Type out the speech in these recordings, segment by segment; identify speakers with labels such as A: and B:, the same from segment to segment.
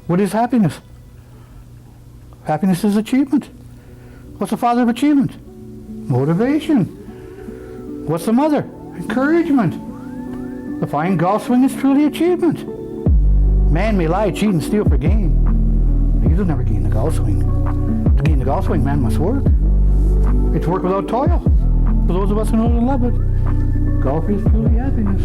A: What is happiness? Happiness is achievement. What's the father of achievement? Motivation. What's the mother? Encouragement. The fine golf swing is truly achievement. Man may lie, cheat, and steal for gain. These will never gain the golf swing. To gain the golf swing, man must work. It's work without toil. For those of us who know and love it, golf is truly happiness.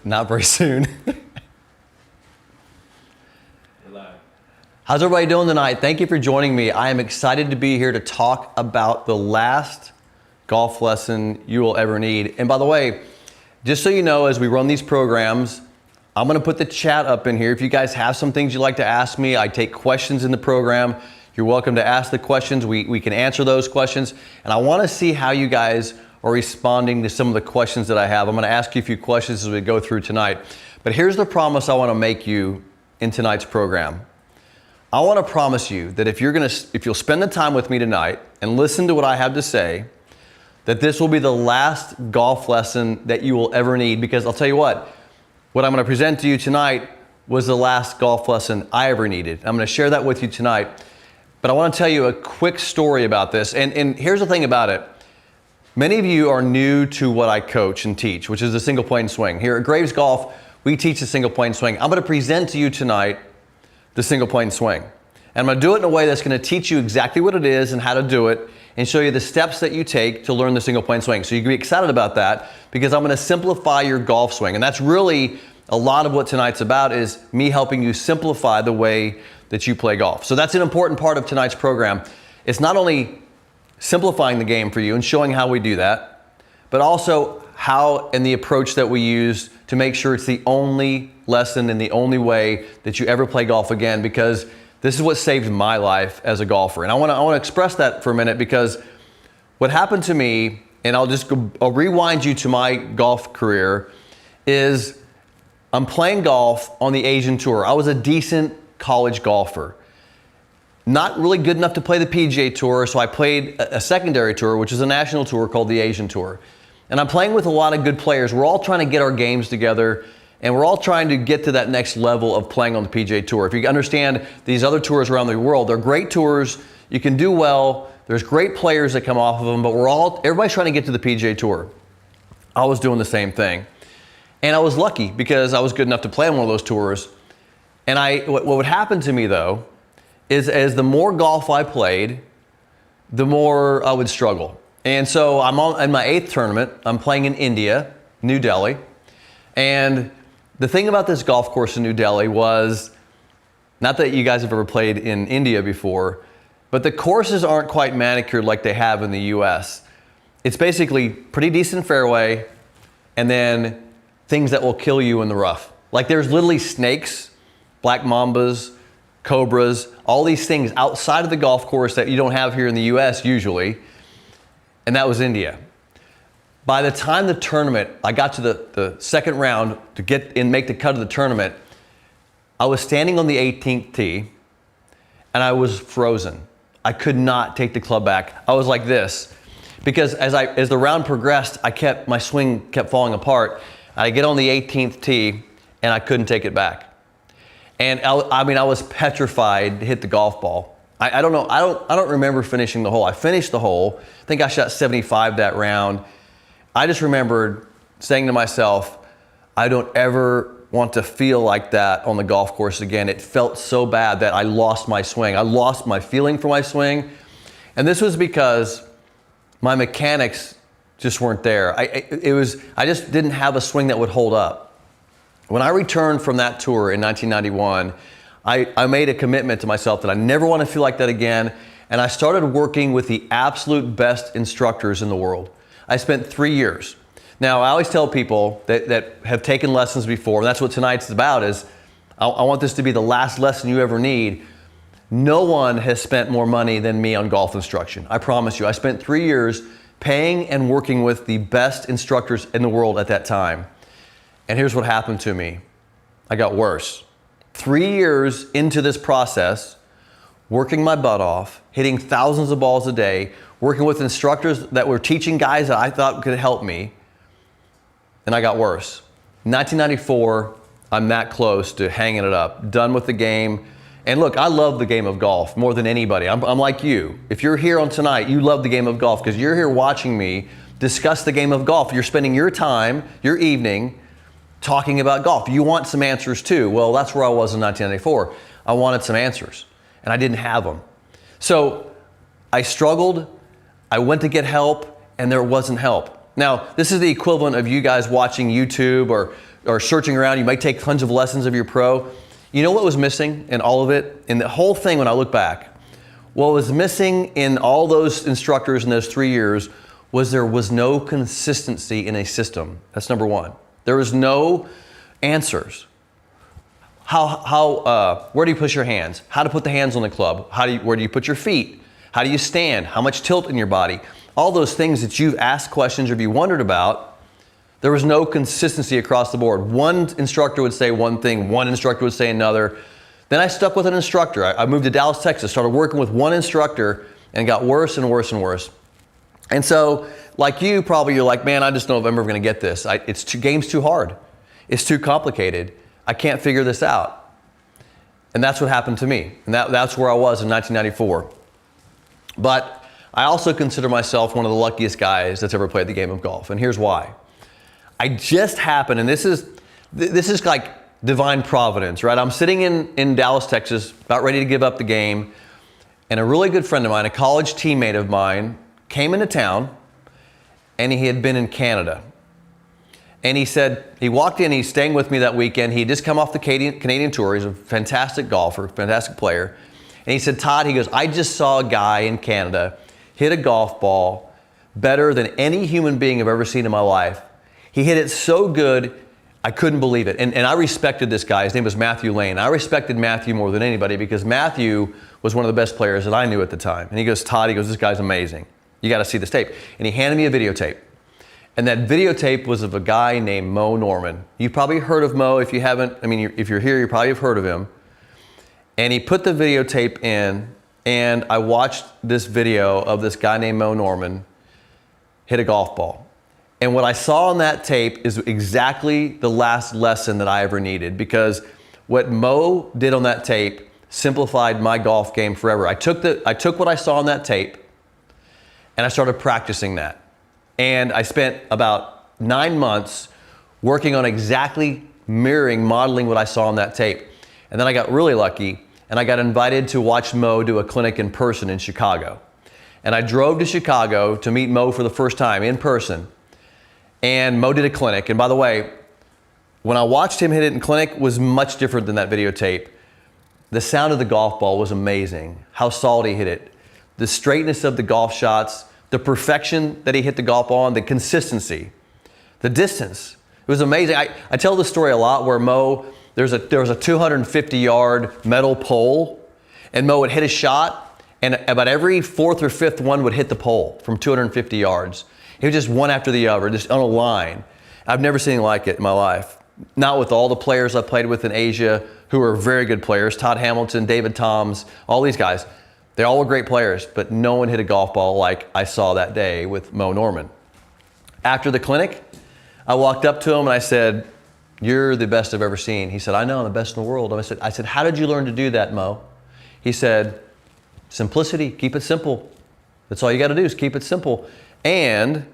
B: Not very soon. How's everybody doing tonight? Thank you for joining me. I am excited to be here to talk about the last golf lesson you will ever need. And by the way, just so you know, as we run these programs, I'm gonna put the chat up in here. If you guys have some things you'd like to ask me, I take questions in the program. You're welcome to ask the questions. We can answer those questions. And I wanna see how you guys are responding to some of the questions that I have. I'm gonna ask you a few questions as we go through tonight. But here's the promise I wanna make you in tonight's program. I wanna promise you that if you'll spend the time with me tonight and listen to what I have to say, that this will be the last golf lesson that you will ever need, because I'll tell you what I'm gonna present to you tonight was the last golf lesson I ever needed. I'm gonna share that with you tonight. But I wanna tell you a quick story about this. And here's the thing about it. Many of you are new to what I coach and teach, which is the single plane swing. Here at Graves Golf, we teach the single plane swing. I'm gonna present to you tonight the single plane swing. And I'm gonna do it in a way that's gonna teach you exactly what it is and how to do it, and show you the steps that you take to learn the single plane swing. So you can be excited about that, because I'm gonna simplify your golf swing. And that's really a lot of what tonight's about, is me helping you simplify the way that you play golf. So that's an important part of tonight's program. It's not only simplifying the game for you and showing how we do that, but also how and the approach that we use to make sure it's the only lesson and the only way that you ever play golf again, because this is what saved my life as a golfer. And I wanna express that for a minute, because what happened to me, and I'll rewind you to my golf career, is I'm playing golf on the Asian Tour. I was a decent college golfer. Not really good enough to play the PGA Tour, so I played a secondary tour, which is a national tour called the Asian Tour. And I'm playing with a lot of good players. We're all trying to get our games together, and we're all trying to get to that next level of playing on the PGA Tour. If you understand these other tours around the world, they're great tours. You can do well. There's great players that come off of them, but everybody's trying to get to the PGA Tour. I was doing the same thing. And I was lucky, because I was good enough to play on one of those tours. And what would happen to me, though, is as the more golf I played, the more I would struggle. And so I'm in my 8th tournament. I'm playing in India, New Delhi. And the thing about this golf course in New Delhi was, not that you guys have ever played in India before, but the courses aren't quite manicured like they have in the US. It's basically pretty decent fairway, and then things that will kill you in the rough. Like there's literally snakes, black mambas, cobras, all these things outside of the golf course that you don't have here in the US usually, and that was India. By the time the tournament, I got to the second round to get and make the cut of the tournament, I was standing on the 18th tee, and I was frozen. I could not take the club back. I was like this, because as the round progressed, my swing kept falling apart. I get on the 18th tee, and I couldn't take it back. And I was petrified to hit the golf ball. I don't know. I don't remember finishing the hole. I finished the hole. I think I shot 75 that round. I just remembered saying to myself, I don't ever want to feel like that on the golf course again. It felt so bad that I lost my swing. I lost my feeling for my swing. And this was because my mechanics just weren't there. I just didn't have a swing that would hold up. When I returned from that tour in 1991, I made a commitment to myself that I never want to feel like that again, and I started working with the absolute best instructors in the world. I spent 3 years. Now, I always tell people that have taken lessons before, and that's what tonight's about, is I want this to be the last lesson you ever need. No one has spent more money than me on golf instruction. I promise you. I spent 3 years paying and working with the best instructors in the world at that time. And here's what happened to me. I got worse. 3 years into this process, working my butt off, hitting thousands of balls a day, working with instructors that were teaching guys that I thought could help me, and I got worse. 1994, I'm that close to hanging it up, done with the game. And look, I love the game of golf more than anybody. I'm like you. If you're here on tonight, you love the game of golf because you're here watching me discuss the game of golf. You're spending your time, your evening, talking about golf. You want some answers too. Well, that's where I was in 1994. I wanted some answers, and I didn't have them. So I struggled. I went to get help, and there wasn't help. Now, this is the equivalent of you guys watching YouTube or searching around. You might take tons of lessons of your pro. You know what was missing in all of it? In the whole thing, when I look back, what was missing in all those instructors in those 3 years was there was no consistency in a system. That's number one. There was no answers. Where do you push your hands? How to put the hands on the club? Where do you put your feet? How do you stand? How much tilt in your body? All those things that you've asked questions or you wondered about, there was no consistency across the board. One instructor would say one thing, one instructor would say another. Then I stuck with an instructor. I moved to Dallas, Texas, started working with one instructor, and got worse and worse and worse. And so, like you, probably you're like, man, I just don't know if I'm ever going to get this. Game's too hard. It's too complicated. I can't figure this out. And that's what happened to me. And that's where I was in 1994. But I also consider myself one of the luckiest guys that's ever played the game of golf. And here's why. I just happened, and this is like divine providence, right? I'm sitting in Dallas, Texas, about ready to give up the game. And a really good friend of mine, a college teammate of mine, came into town, and he had been in Canada. And he said, he walked in, he's staying with me that weekend. He had just come off the Canadian tour. He's a fantastic golfer, fantastic player. And he said, Todd, he goes, I just saw a guy in Canada hit a golf ball better than any human being I've ever seen in my life. He hit it so good, I couldn't believe it. And I respected this guy. His name was Matthew Lane. I respected Matthew more than anybody because Matthew was one of the best players that I knew at the time. And he goes, Todd, he goes, this guy's amazing. You got to see this tape. And he handed me a videotape. And that videotape was of a guy named Mo Norman. You've probably heard of Mo. If you haven't, I mean, if you're here, you probably have heard of him. And he put the videotape in, and I watched this video of this guy named Mo Norman hit a golf ball. And what I saw on that tape is exactly the last lesson that I ever needed, because what Mo did on that tape simplified my golf game forever. I took what I saw on that tape and I started practicing that. And I spent about 9 months working on exactly modeling what I saw on that tape. And then I got really lucky and I got invited to watch Mo do a clinic in person in Chicago. And I drove to Chicago to meet Mo for the first time in person. And Mo did a clinic. And by the way, when I watched him hit it in clinic was much different than that videotape. The sound of the golf ball was amazing. How solid he hit it. The straightness of the golf shots, the perfection that he hit the golf ball on, the consistency, the distance. It was amazing. I tell this story a lot where Mo, there was a 250-yard metal pole, and Mo would hit a shot, and about every fourth or fifth one would hit the pole from 250 yards. It was just one after the other, just on a line. I've never seen anything like it in my life. Not with all the players I played with in Asia who are very good players. Todd Hamilton, David Toms, all these guys. They all were great players, but no one hit a golf ball like I saw that day with Mo Norman. After the clinic, I walked up to him and I said, "You're the best I've ever seen." He said, "I know, I'm the best in the world." I said, "How did you learn to do that, Mo?" He said, "Simplicity, keep it simple. That's all you got to do is keep it simple." And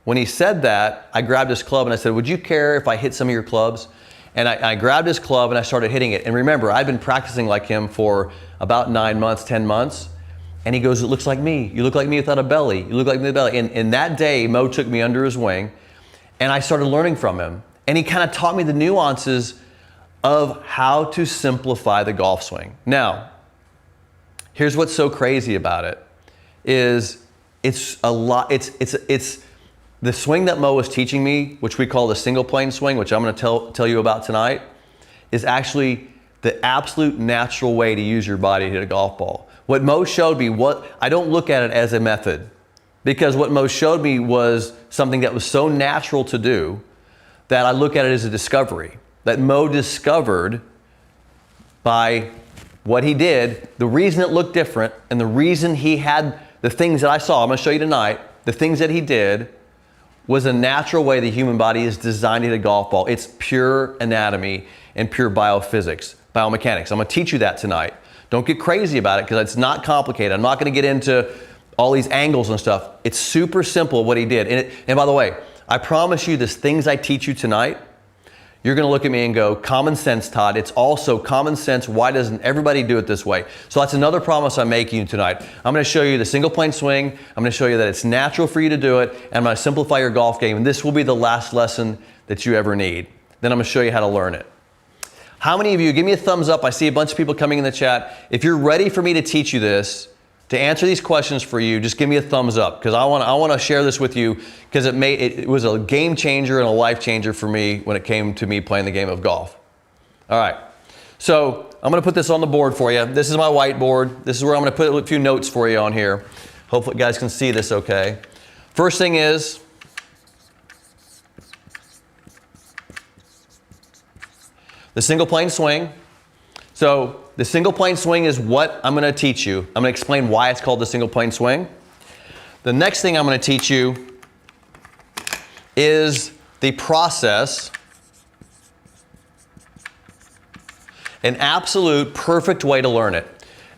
B: when he said that, I grabbed his club and I said, "Would you care if I hit some of your clubs?" And I grabbed his club and I started hitting it. And remember, I'd been practicing like him for about 9 months, 10 months. And he goes, "It looks like me. You look like me without a belly. You look like me with a belly." And that day, Mo took me under his wing and I started learning from him. And he kind of taught me the nuances of how to simplify the golf swing. Now, here's what's so crazy about it is it's a lot, it's the swing that Mo was teaching me, which we call the single plane swing, which I'm going to tell you about tonight, is actually the absolute natural way to use your body to hit a golf ball. What Mo showed me, I don't look at it as a method, because what Mo showed me was something that was so natural to do that I look at it as a discovery. That Mo discovered by what he did, the reason it looked different, and the reason he had the things that I saw, I'm going to show you tonight, the things that he did was a natural way the human body is designed to hit a golf ball. It's pure anatomy and pure biophysics, biomechanics. I'm going to teach you that tonight. Don't get crazy about it because it's not complicated. I'm not going to get into all these angles and stuff. It's super simple what he did. And by the way, I promise you, the things I teach you tonight, you're going to look at me and go, common sense, Todd. It's also common sense. Why doesn't everybody do it this way? So that's another promise I'm making you tonight. I'm going to show you the single plane swing. I'm going to show you that it's natural for you to do it. And I'm going to simplify your golf game. And this will be the last lesson that you ever need. Then I'm going to show you how to learn it. How many of you, give me a thumbs up. I see a bunch of people coming in the chat. If you're ready for me to teach you this, to answer these questions for you, just give me a thumbs up, because I want to share this with you, because it was a game changer and a life changer for me when it came to me playing the game of golf. All right, so I'm going to put this on the board for you. This is my whiteboard. This is where I'm going to put a few notes for you on here. Hopefully you guys can see this okay. First thing is, the single plane swing. So the single plane swing is what I'm going to teach you. I'm going to explain why it's called the single plane swing. The next thing I'm going to teach you is the process, an absolute perfect way to learn it.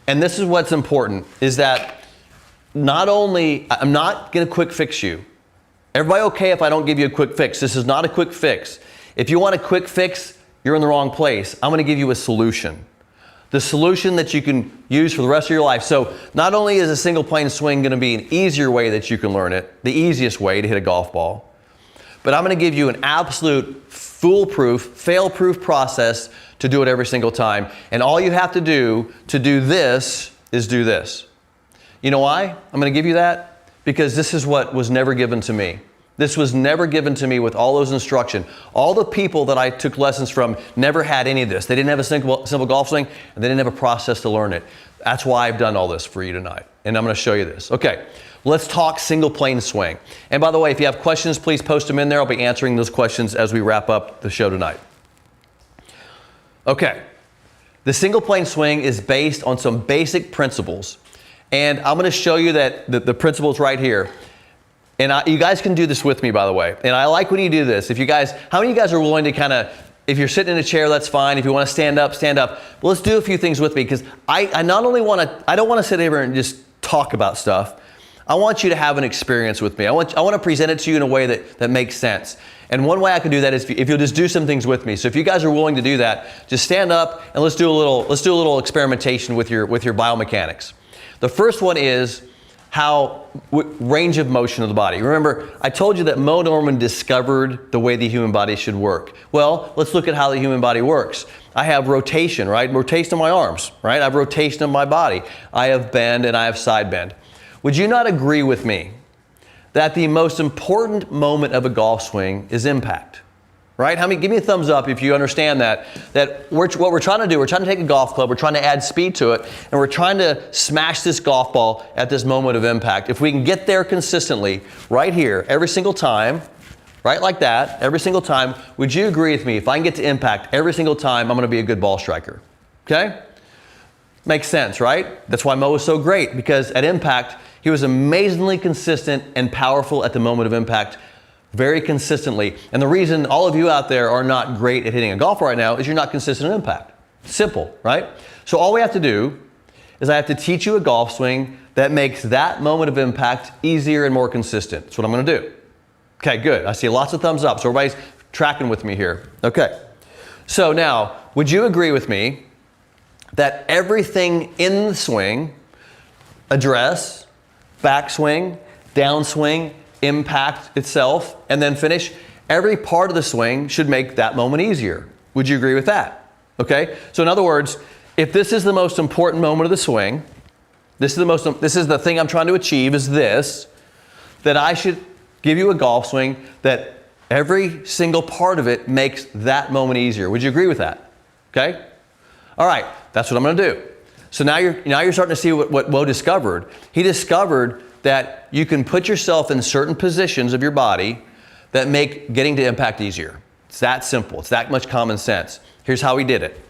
B: And this is what's important, is that not only, I'm not going to quick fix you. Everybody okay if I don't give you a quick fix? This is not a quick fix. If you want a quick fix, you're in the wrong place. I'm going to give you a solution. The solution that you can use for the rest of your life. So not only is a single plane swing going to be an easier way that you can learn it, the easiest way to hit a golf ball, but I'm going to give you an absolute foolproof, fail-proof process to do it every single time. And all you have to do this is do this. You know why I'm going to give you that? Because this is what was never given to me. This was never given to me with all those instruction. All the people that I took lessons from never had any of this. They didn't have a simple golf swing, and they didn't have a process to learn it. That's why I've done all this for you tonight. And I'm going to show you this. Okay, let's talk single plane swing. And by the way, if you have questions, please post them in there. I'll be answering those questions as we wrap up the show tonight. Okay, the single plane swing is based on some basic principles. And I'm going to show you that the principles right here. And you guys can do this with me, by the way. And I like when you do this. How many of you guys are willing to kind of, if you're sitting in a chair, that's fine. If you want to stand up, stand up. Well, let's do a few things with me, because I don't want to sit here and just talk about stuff. I want you to have an experience with me. I want to present it to you in a way that makes sense. And one way I can do that is if you'll just do some things with me. So if you guys are willing to do that, just stand up and let's do a little experimentation with your biomechanics. The first one is range of motion of the body. Remember, I told you that Mo Norman discovered the way the human body should work. Well, let's look at how the human body works. I have rotation, right? Rotation of my arms, right? I have rotation of my body. I have bend and I have side bend. Would you not agree with me that the most important moment of a golf swing is impact? Right? Give me a thumbs up if you understand that what we're trying to do, we're trying to take a golf club, we're trying to add speed to it, and we're trying to smash this golf ball at this moment of impact. If we can get there consistently, right here, every single time, right like that, every single time, would you agree with me, if I can get to impact every single time, I'm going to be a good ball striker? Okay? Makes sense, right? That's why Mo was so great, because at impact, he was amazingly consistent and powerful at the moment of impact, very consistently. And the reason all of you out there are not great at hitting a golf right now is you're not consistent in impact. Simple, right? So all we have to do is I have to teach you a golf swing that makes that moment of impact easier and more consistent. That's what I'm going to do. Okay, good. I see lots of thumbs up. So everybody's tracking with me here. Okay. So now, would you agree with me that everything in the swing, address, backswing, downswing, impact itself, and then finish, every part of the swing should make that moment easier? Would you agree with that? Okay? So in other words, if this is the most important moment of the swing, this is the thing I'm trying to achieve, is this, that I should give you a golf swing that every single part of it makes that moment easier. Would you agree with that? Okay? All right, that's what I'm going to do. So now you're starting to see what Mo discovered. He discovered that you can put yourself in certain positions of your body that make getting to impact easier. It's that simple. It's that much common sense. Here's how he did it.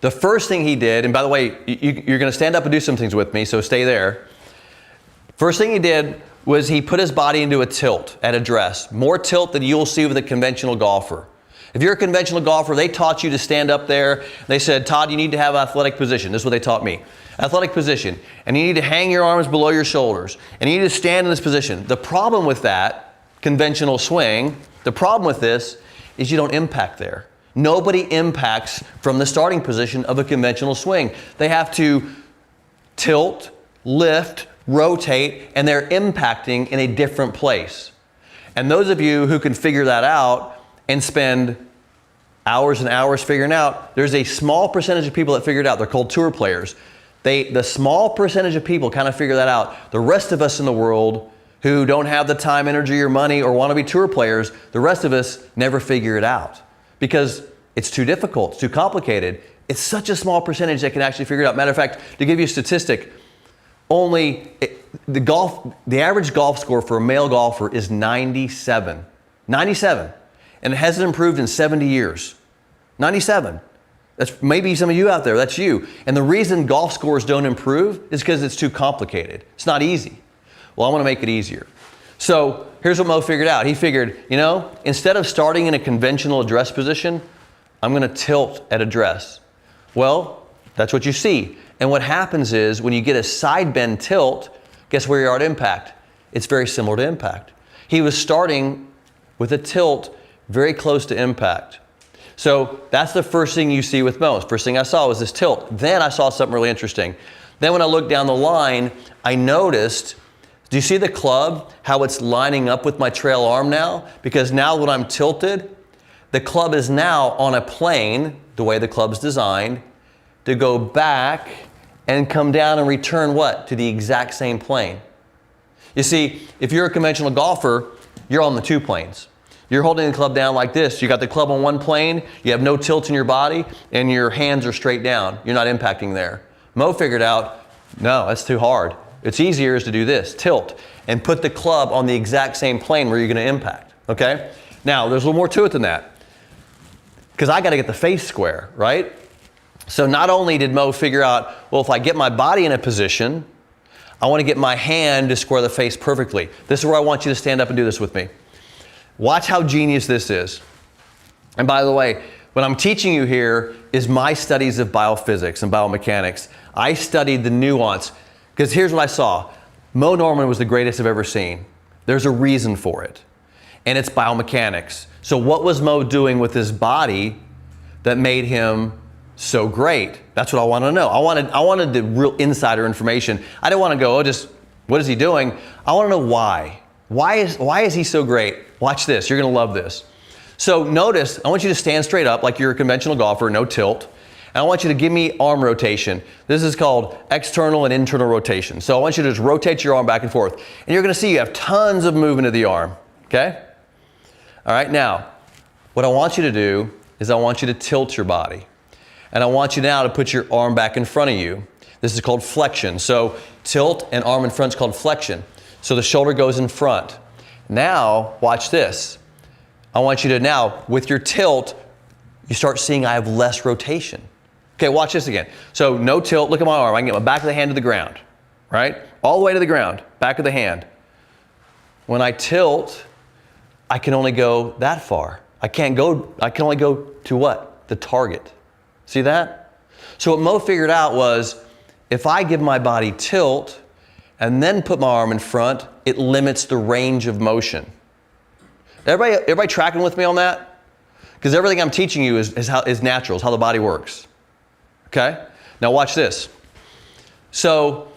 B: The first thing he did, and by the way, you're going to stand up and do some things with me, so stay there. First thing he did was he put his body into a tilt at address. More tilt than you'll see with a conventional golfer. If you're a conventional golfer, they taught you to stand up there. They said, Todd, you need to have athletic position. This is what they taught me. Athletic position. And you need to hang your arms below your shoulders. And you need to stand in this position. The problem with that conventional swing, the problem with this is you don't impact there. Nobody impacts from the starting position of a conventional swing. They have to tilt, lift, rotate, and they're impacting in a different place. And those of you who can figure that out and spend hours and hours figuring out, there's a small percentage of people that figure it out. They're called tour players. The small percentage of people kind of figure that out. The rest of us in the world who don't have the time, energy, or money, or want to be tour players, the rest of us never figure it out because it's too difficult, it's too complicated. It's such a small percentage that can actually figure it out. Matter of fact, to give you a statistic, the average golf score for a male golfer is 97. 97. And it hasn't improved in 70 years. 97. That's maybe some of you out there, that's you. And the reason golf scores don't improve is because it's too complicated. It's not easy. Well, I want to make it easier. So here's what Mo figured out. He figured, instead of starting in a conventional address position, I'm going to tilt at address. Well, that's what you see. And what happens is when you get a side bend tilt, guess where you are at impact? It's very similar to impact. He was starting with a tilt very close to impact. So that's the first thing you see with Mo. First thing I saw was this tilt. Then I saw something really interesting. Then when I looked down the line, I noticed, do you see the club, how it's lining up with my trail arm now? Because now when I'm tilted, the club is now on a plane, the way the club's designed, to go back and come down and return what? To the exact same plane. You see, if you're a conventional golfer, you're on the two planes. You're holding the club down like this. You got the club on one plane, you have no tilt in your body, and your hands are straight down. You're not impacting there. Mo figured out, no, that's too hard. It's easier is to do this, tilt, and put the club on the exact same plane where you're going to impact, okay? Now, there's a little more to it than that, because I got to get the face square, right? So not only did Mo figure out, well, if I get my body in a position, I want to get my hand to square the face perfectly. This is where I want you to stand up and do this with me. Watch how genius this is. And by the way, what I'm teaching you here is my studies of biophysics and biomechanics. I studied the nuance, because here's what I saw. Mo Norman was the greatest I've ever seen. There's a reason for it, and it's biomechanics. So what was Mo doing with his body that made him so great? That's what I want to know. I wanted the real insider information. I didn't want to go, what is he doing? I want to know why. Why is he so great? Watch this, you're going to love this. So notice, I want you to stand straight up like you're a conventional golfer, no tilt. And I want you to give me arm rotation. This is called external and internal rotation. So I want you to just rotate your arm back and forth. And you're going to see you have tons of movement of the arm, okay? All right, now, what I want you to do is I want you to tilt your body. And I want you now to put your arm back in front of you. This is called flexion. So tilt and arm in front is called flexion. So the shoulder goes in front. Now, watch this. I want you to now, with your tilt, you start seeing I have less rotation. Okay, watch this again. So no tilt, look at my arm. I can get my back of the hand to the ground, right? All the way to the ground, back of the hand. When I tilt, I can only go that far. I can only go to what? The target. See that? So what Mo figured out was, if I give my body tilt and then put my arm in front, it limits the range of motion. Everybody tracking with me on that? Because everything I'm teaching you is natural, is how the body works. Okay? Now watch this. So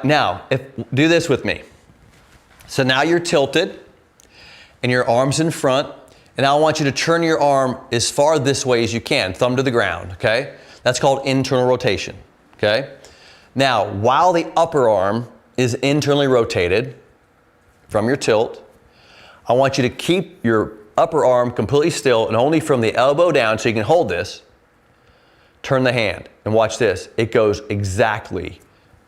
B: now, do this with me. So now you're tilted and your arm's in front, and now I want you to turn your arm as far this way as you can, thumb to the ground, okay? That's called internal rotation, okay? Now, while the upper arm is internally rotated, from your tilt. I want you to keep your upper arm completely still and only from the elbow down so you can hold this. Turn the hand and watch this. It goes exactly,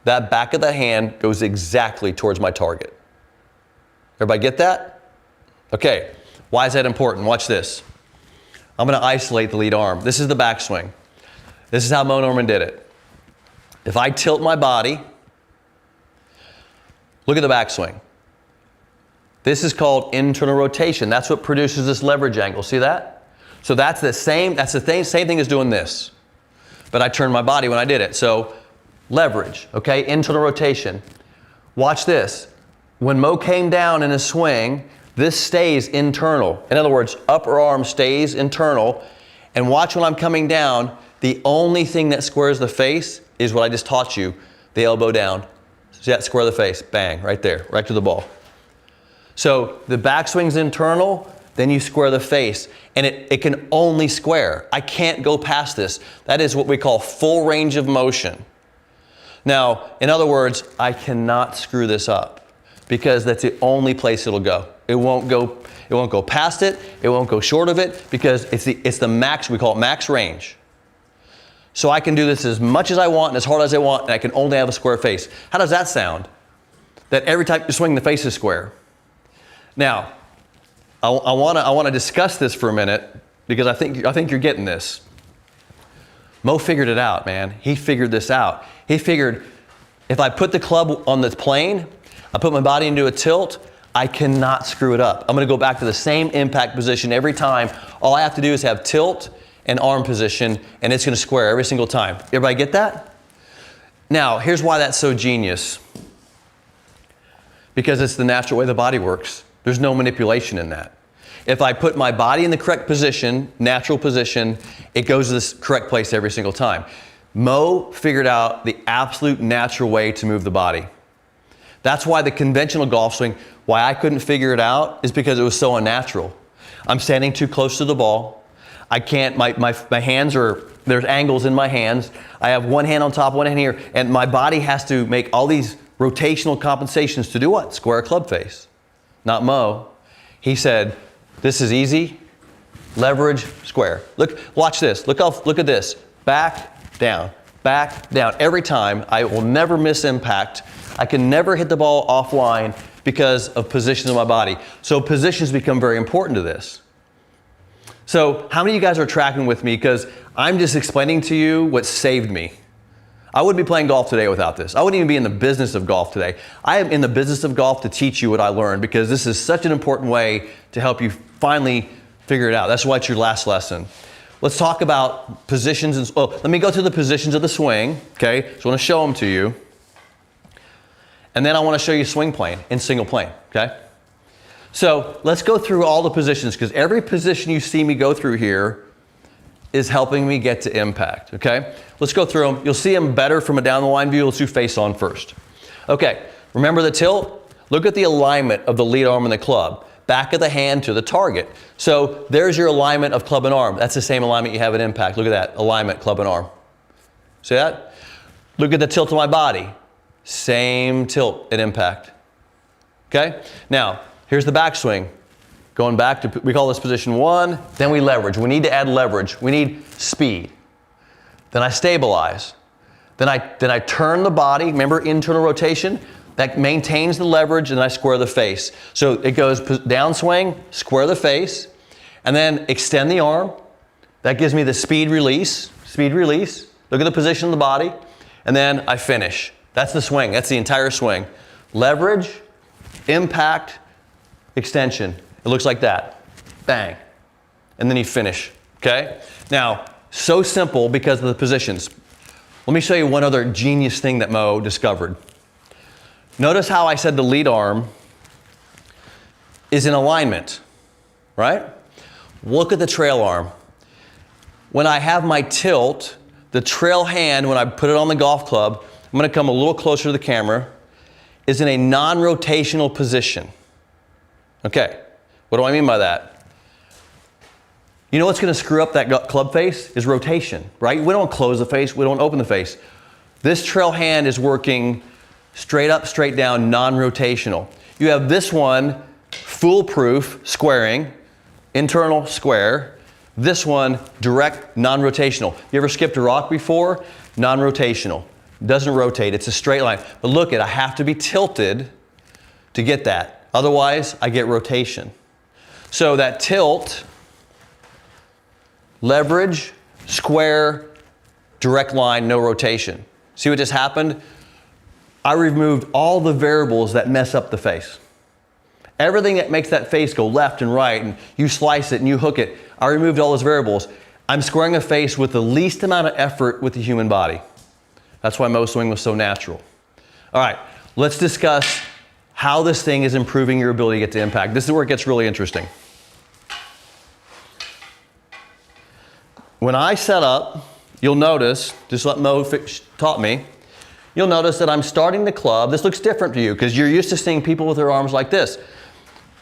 B: that back of the hand goes exactly towards my target. Everybody get that? Okay, why is that important? Watch this. I'm gonna isolate the lead arm. This is the backswing. This is how Mo Norman did it. If I tilt my body, look at the backswing. This is called internal rotation. That's what produces this leverage angle. See that? So that's the same thing as doing this. But I turned my body when I did it. So leverage, okay? Internal rotation. Watch this. When Mo came down in a swing, this stays internal. In other words, upper arm stays internal. And watch when I'm coming down, the only thing that squares the face is what I just taught you, the elbow down. See that? Square the face. Bang, right there, right to the ball. So the backswing's internal, then you square the face. And it can only square. I can't go past this. That is what we call full range of motion. Now, in other words, I cannot screw this up because that's the only place it'll go. It won't go past it. It won't go short of it because it's the max, we call it max range. So I can do this as much as I want and as hard as I want, and I can only have a square face. How does that sound? That every time you swing, the face is square. Now, I want to discuss this for a minute because I think you're getting this. Mo figured it out, man. He figured this out. He figured if I put the club on the plane, I put my body into a tilt, I cannot screw it up. I'm going to go back to the same impact position every time. All I have to do is have tilt and arm position, and it's going to square every single time. Everybody get that? Now, here's why that's so genius. Because it's the natural way the body works. There's no manipulation in that. If I put my body in the correct position, natural position, it goes to this correct place every single time. Mo figured out the absolute natural way to move the body. That's why the conventional golf swing, why I couldn't figure it out is because it was so unnatural. I'm standing too close to the ball. I can't, my hands are, there's angles in my hands. I have one hand on top, one hand here, and my body has to make all these rotational compensations to do what? Square a club face. Not Mo. He said, this is easy, leverage, square. Look, watch this. Look at this. Back, down, back, down. Every time, I will never miss impact. I can never hit the ball offline because of positions of my body. So positions become very important to this. So how many of you guys are tracking with me? Because I'm just explaining to you what saved me. I wouldn't be playing golf today without this. I wouldn't even be in the business of golf today. I am in the business of golf to teach you what I learned because this is such an important way to help you finally figure it out. That's why it's your last lesson. Let's talk about positions. Let me go through the positions of the swing, okay? So I want to show them to you. And then I want to show you swing plane in single plane, okay? So let's go through all the positions because every position you see me go through here is helping me get to impact, okay? Let's go through them. You'll see them better from a down the line view. Let's do face on first. Okay, remember the tilt? Look at the alignment of the lead arm and the club. Back of the hand to the target. So there's your alignment of club and arm. That's the same alignment you have at impact. Look at that, alignment, club and arm. See that? Look at the tilt of my body. Same tilt at impact. Okay? Now, here's the backswing. Going back to, we call this position 1, then we leverage. We need to add leverage. We need speed. Then I stabilize. Then I turn the body, remember internal rotation? That maintains the leverage and I square the face. So it goes downswing, square the face, and then extend the arm. That gives me the speed release. Look at the position of the body. And then I finish. That's the swing, that's the entire swing. Leverage, impact, extension. It looks like that. Bang. And then you finish, okay? Now, so simple because of the positions. Let me show you one other genius thing that Mo discovered. Notice how I said the lead arm is in alignment, right? Look at the trail arm. When I have my tilt, the trail hand, when I put it on the golf club, I'm going to come a little closer to the camera, is in a non-rotational position. Okay, what do I mean by that? You know what's going to screw up that club face is rotation, right? We don't close the face, we don't open the face. This trail hand is working straight up, straight down, non-rotational. You have this one, foolproof squaring, internal square. This one, direct, non-rotational. You ever skipped a rock before? Non-rotational. Doesn't rotate, it's a straight line. But look I have to be tilted to get that. Otherwise, I get rotation. So that tilt, leverage, square, direct line, no rotation. See what just happened? I removed all the variables that mess up the face. Everything that makes that face go left and right, and you slice it and you hook it, I removed all those variables. I'm squaring a face with the least amount of effort with the human body. That's why Mo swing was so natural. All right, let's discuss how this thing is improving your ability to get to impact. This is where it gets really interesting. When I set up, you'll notice, just like Mo taught me, you'll notice that I'm starting the club. This looks different to you because you're used to seeing people with their arms like this.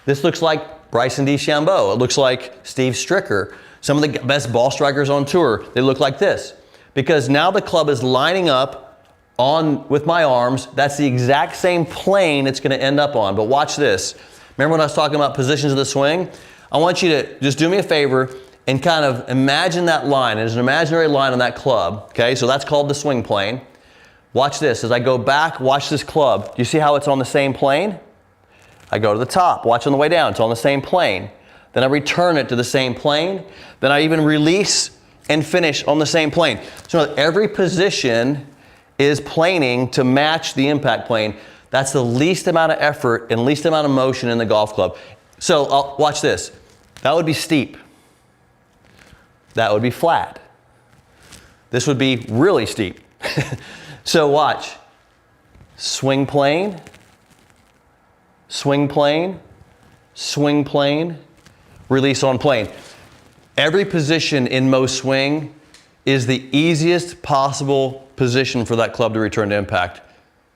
B: This looks like Bryson DeChambeau. It looks like Steve Stricker. Some of the best ball strikers on tour, they look like this. Because now the club is lining up with my arms. That's the exact same plane it's going to end up on. But watch this. Remember when I was talking about positions of the swing? I want you to just do me a favor and kind of imagine that line. There's an imaginary line on that club. Okay, so that's called the swing plane. Watch this. As I go back, watch this club. Do you see how it's on the same plane? I go to the top. Watch on the way down. It's on the same plane. Then I return it to the same plane. Then I even release and finish on the same plane. So every position is planing to match the impact plane. That's the least amount of effort and least amount of motion in the golf club. So watch this. That would be steep. That would be flat. This would be really steep. So watch. Swing plane, swing plane, swing plane, release on plane. Every position in Mo's swing is the easiest possible position for that club to return to impact.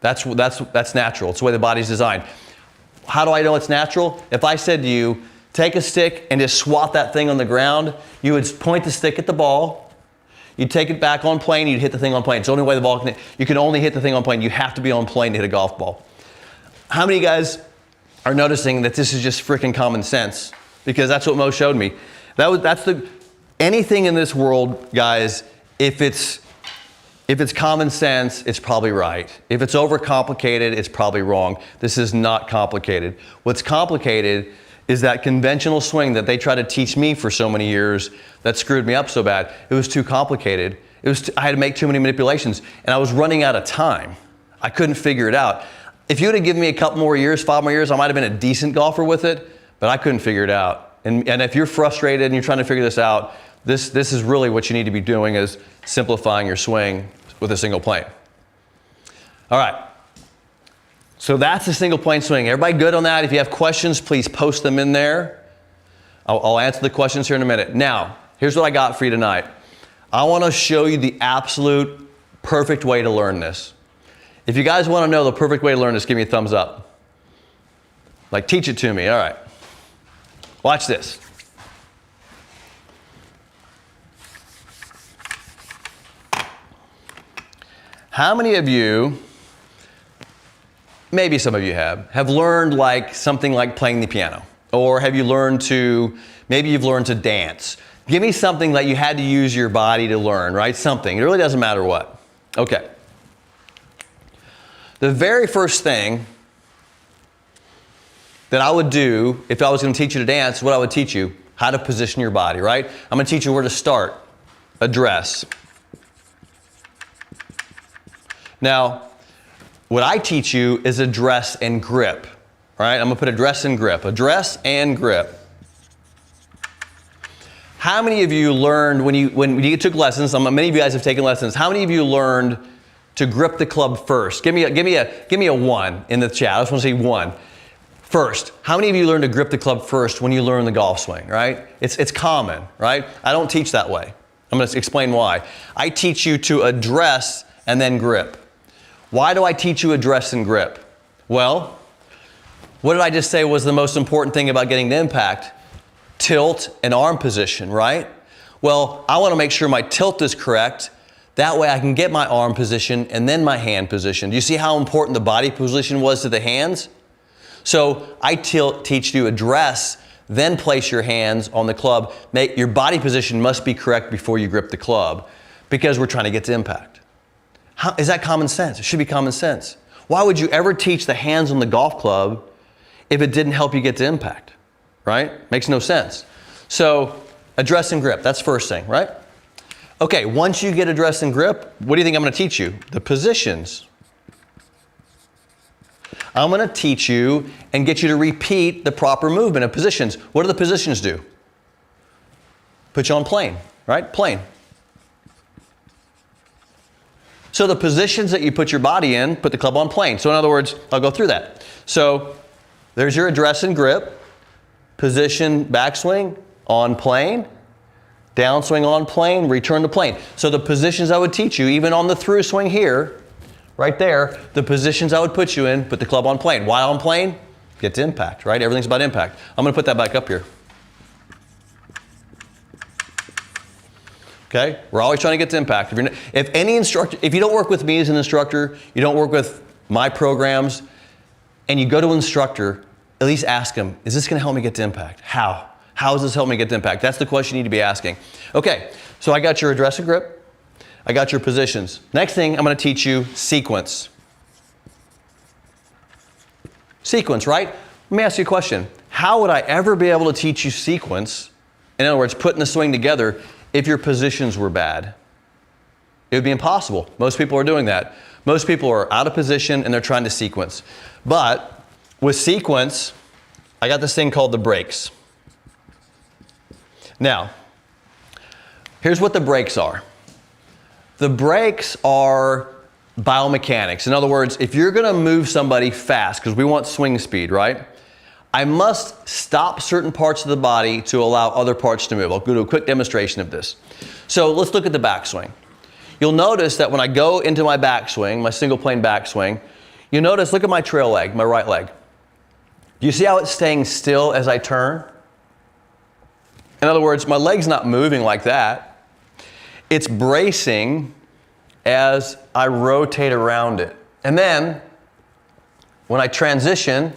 B: That's natural. It's the way the body's designed. How do I know it's natural? If I said to you, take a stick and just swat that thing on the ground, you would point the stick at the ball, you'd take it back on plane, you'd hit the thing on plane. It's the only way the ball can, you can only hit the thing on plane. You have to be on plane to hit a golf ball. How many guys are noticing that this is just freaking common sense? Because that's what Mo showed me. Anything in this world, guys, if it's common sense, it's probably right. If it's overcomplicated, it's probably wrong. This is not complicated. What's complicated is that conventional swing that they tried to teach me for so many years that screwed me up so bad. It was too complicated. I had to make too many manipulations, and I was running out of time. I couldn't figure it out. If you would have given me a couple more years, 5 more years, I might have been a decent golfer with it, but I couldn't figure it out. And if you're frustrated and you're trying to figure this out, this is really what you need to be doing, is simplifying your swing with a single plane. All right. So that's a single plane swing. Everybody good on that? If you have questions, please post them in there. I'll answer the questions here in a minute. Now, here's what I got for you tonight. I want to show you the absolute perfect way to learn this. If you guys want to know the perfect way to learn this, give me a thumbs up. Like, teach it to me. All right. Watch this. How many of you, maybe some of you have learned like something like playing the piano? Or have you learned maybe you've learned to dance? Give me something that you had to use your body to learn, right? Something. It really doesn't matter what. Okay. The very first thing that I would do if I was going to teach you to dance, what I would teach you, how to position your body, right? I'm going to teach you where to start. Address. Now, what I teach you is address and grip, right? I'm going to put address and grip. Address and grip. How many of you learned when you took lessons? Many of you guys have taken lessons. How many of you learned to grip the club first? Give me a 1 in the chat. I just want to see 1. First, how many of you learn to grip the club first when you learn the golf swing, right? It's common, right? I don't teach that way. I'm going to explain why. I teach you to address and then grip. Why do I teach you address and grip? Well, what did I just say was the most important thing about getting to impact? Tilt and arm position, right? Well, I want to make sure my tilt is correct. That way I can get my arm position and then my hand position. Do you see how important the body position was to the hands? So I teach you address, then place your hands on the club. Your body position must be correct before you grip the club because we're trying to get to impact. Is that common sense? It should be common sense. Why would you ever teach the hands on the golf club if it didn't help you get to impact, right? Makes no sense. So address and grip, that's first thing, right? Okay, once you get address and grip, what do you think I'm going to teach you? The positions. I'm going to teach you and get you to repeat the proper movement of positions. What do the positions do? Put you on plane, right? Plane. So the positions that you put your body in, put the club on plane. So in other words, I'll go through that. So there's your address and grip, position backswing, on plane, downswing on plane, return to plane. So the positions I would teach you, even on the through swing here, right there, the positions I would put you in, put the club on plane. Why on plane? Get to impact, right? Everything's about impact. I'm going to put that back up here. Okay? We're always trying to get to impact. If you don't work with me as an instructor, you don't work with my programs, and you go to an instructor, at least ask them, is this going to help me get to impact? How? How is this helping me get to impact? That's the question you need to be asking. Okay, so I got your address and grip. I got your positions. Next thing, I'm going to teach you sequence. Sequence, right? Let me ask you a question. How would I ever be able to teach you sequence, in other words, putting the swing together, if your positions were bad? It would be impossible. Most people are doing that. Most people are out of position and they're trying to sequence. But with sequence, I got this thing called the breaks. Now, here's what the breaks are. The breaks are biomechanics. In other words, if you're going to move somebody fast, because we want swing speed, right? I must stop certain parts of the body to allow other parts to move. I'll do a quick demonstration of this. So let's look at the backswing. You'll notice that when I go into my backswing, my single plane backswing, you notice, look at my trail leg, my right leg. Do you see how it's staying still as I turn? In other words, my leg's not moving like that. It's bracing as I rotate around it. And then when I transition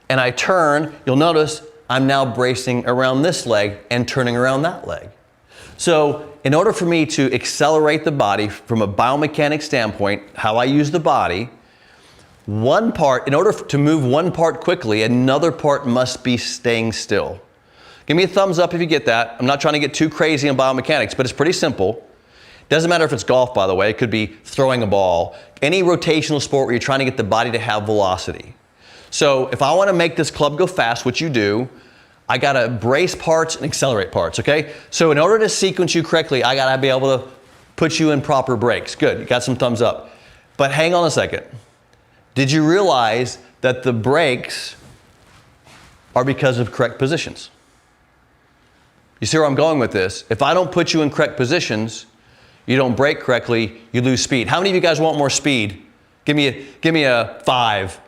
B: and I turn, you'll notice I'm now bracing around this leg and turning around that leg. So in order for me to accelerate the body from a biomechanics standpoint, how I use the body, one part, in order to move one part quickly, another part must be staying still. Give me a thumbs up if you get that. I'm not trying to get too crazy in biomechanics, but it's pretty simple. Doesn't matter if it's golf, by the way. It could be throwing a ball. Any rotational sport where you're trying to get the body to have velocity. So if I want to make this club go fast, which you do, I got to brace parts and accelerate parts, okay? So in order to sequence you correctly, I got to be able to put you in proper breaks. Good, you got some thumbs up. But hang on a second. Did you realize that the breaks are because of correct positions? You see where I'm going with this? If I don't put you in correct positions, you don't brake correctly, you lose speed. How many of you guys want more speed? Give me a 5.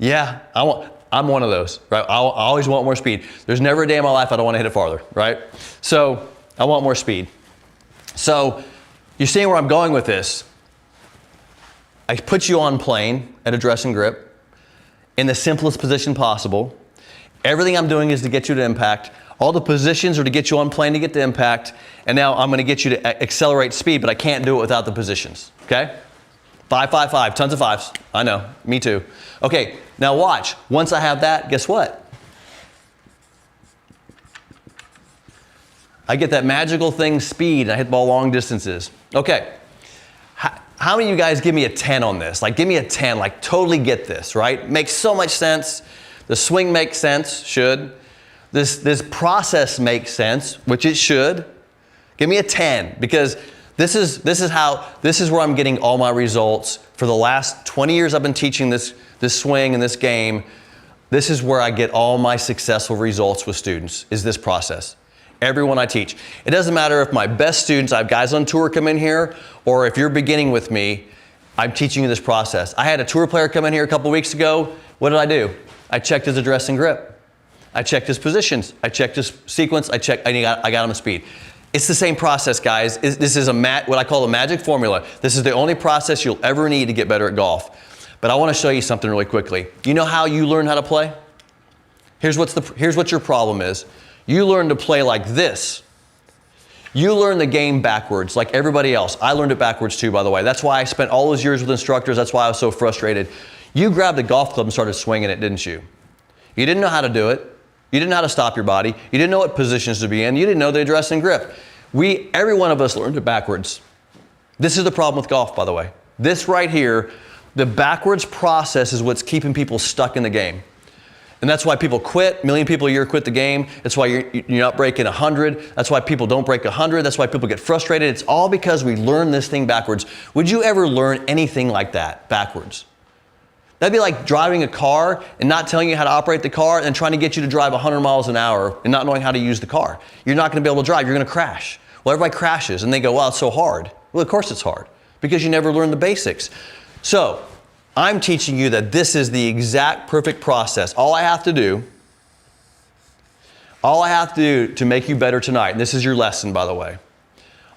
B: Yeah, I'm one of those, right? I always want more speed. There's never a day in my life I don't want to hit it farther, right? So I want more speed. So you're seeing where I'm going with this. I put you on plane at address and grip in the simplest position possible. Everything I'm doing is to get you to impact. All the positions are to get you on plane to get to impact. And now I'm going to get you to accelerate speed, but I can't do it without the positions, okay? 5, 5, 5, tons of 5s. I know, me too. Okay, now watch. Once I have that, guess what? I get that magical thing, speed, and I hit the ball long distances. Okay, how many of you guys give me a 10 on this? Like, give me a 10, like totally get this, right? Makes so much sense. The swing makes sense, should. This process makes sense, which it should. Give me a 10, because this is where I'm getting all my results. For the last 20 years I've been teaching this swing and this game. This is where I get all my successful results with students, is this process. Everyone I teach. It doesn't matter if my best students, I have guys on tour come in here, or if you're beginning with me, I'm teaching you this process. I had a tour player come in here a couple weeks ago. What did I do? I checked his address and grip. I checked his positions. I checked his sequence. I got him a speed. It's the same process, guys. This is what I call a magic formula. This is the only process you'll ever need to get better at golf. But I want to show you something really quickly. You know how you learn how to play? Here's what your problem is. You learn to play like this. You learn the game backwards like everybody else. I learned it backwards too, by the way. That's why I spent all those years with instructors. That's why I was so frustrated. You grabbed a golf club and started swinging it, didn't you? You didn't know how to do it. You didn't know how to stop your body. You didn't know what positions to be in. You didn't know the address and grip. Every one of us learned it backwards. This is the problem with golf, by the way. This right here, the backwards process is what's keeping people stuck in the game. And that's why people quit. 1 million people a year quit the game. That's why you're not breaking 100. That's why people don't break 100. That's why people get frustrated. It's all because we learn this thing backwards. Would you ever learn anything like that backwards? That'd be like driving a car and not telling you how to operate the car and trying to get you to drive 100 miles an hour and not knowing how to use the car. You're not going to be able to drive. You're going to crash. Well, everybody crashes and they go, well, it's so hard. Well, of course it's hard because you never learned the basics. So I'm teaching you that this is the exact perfect process. All I have to do to make you better tonight, and this is your lesson, by the way,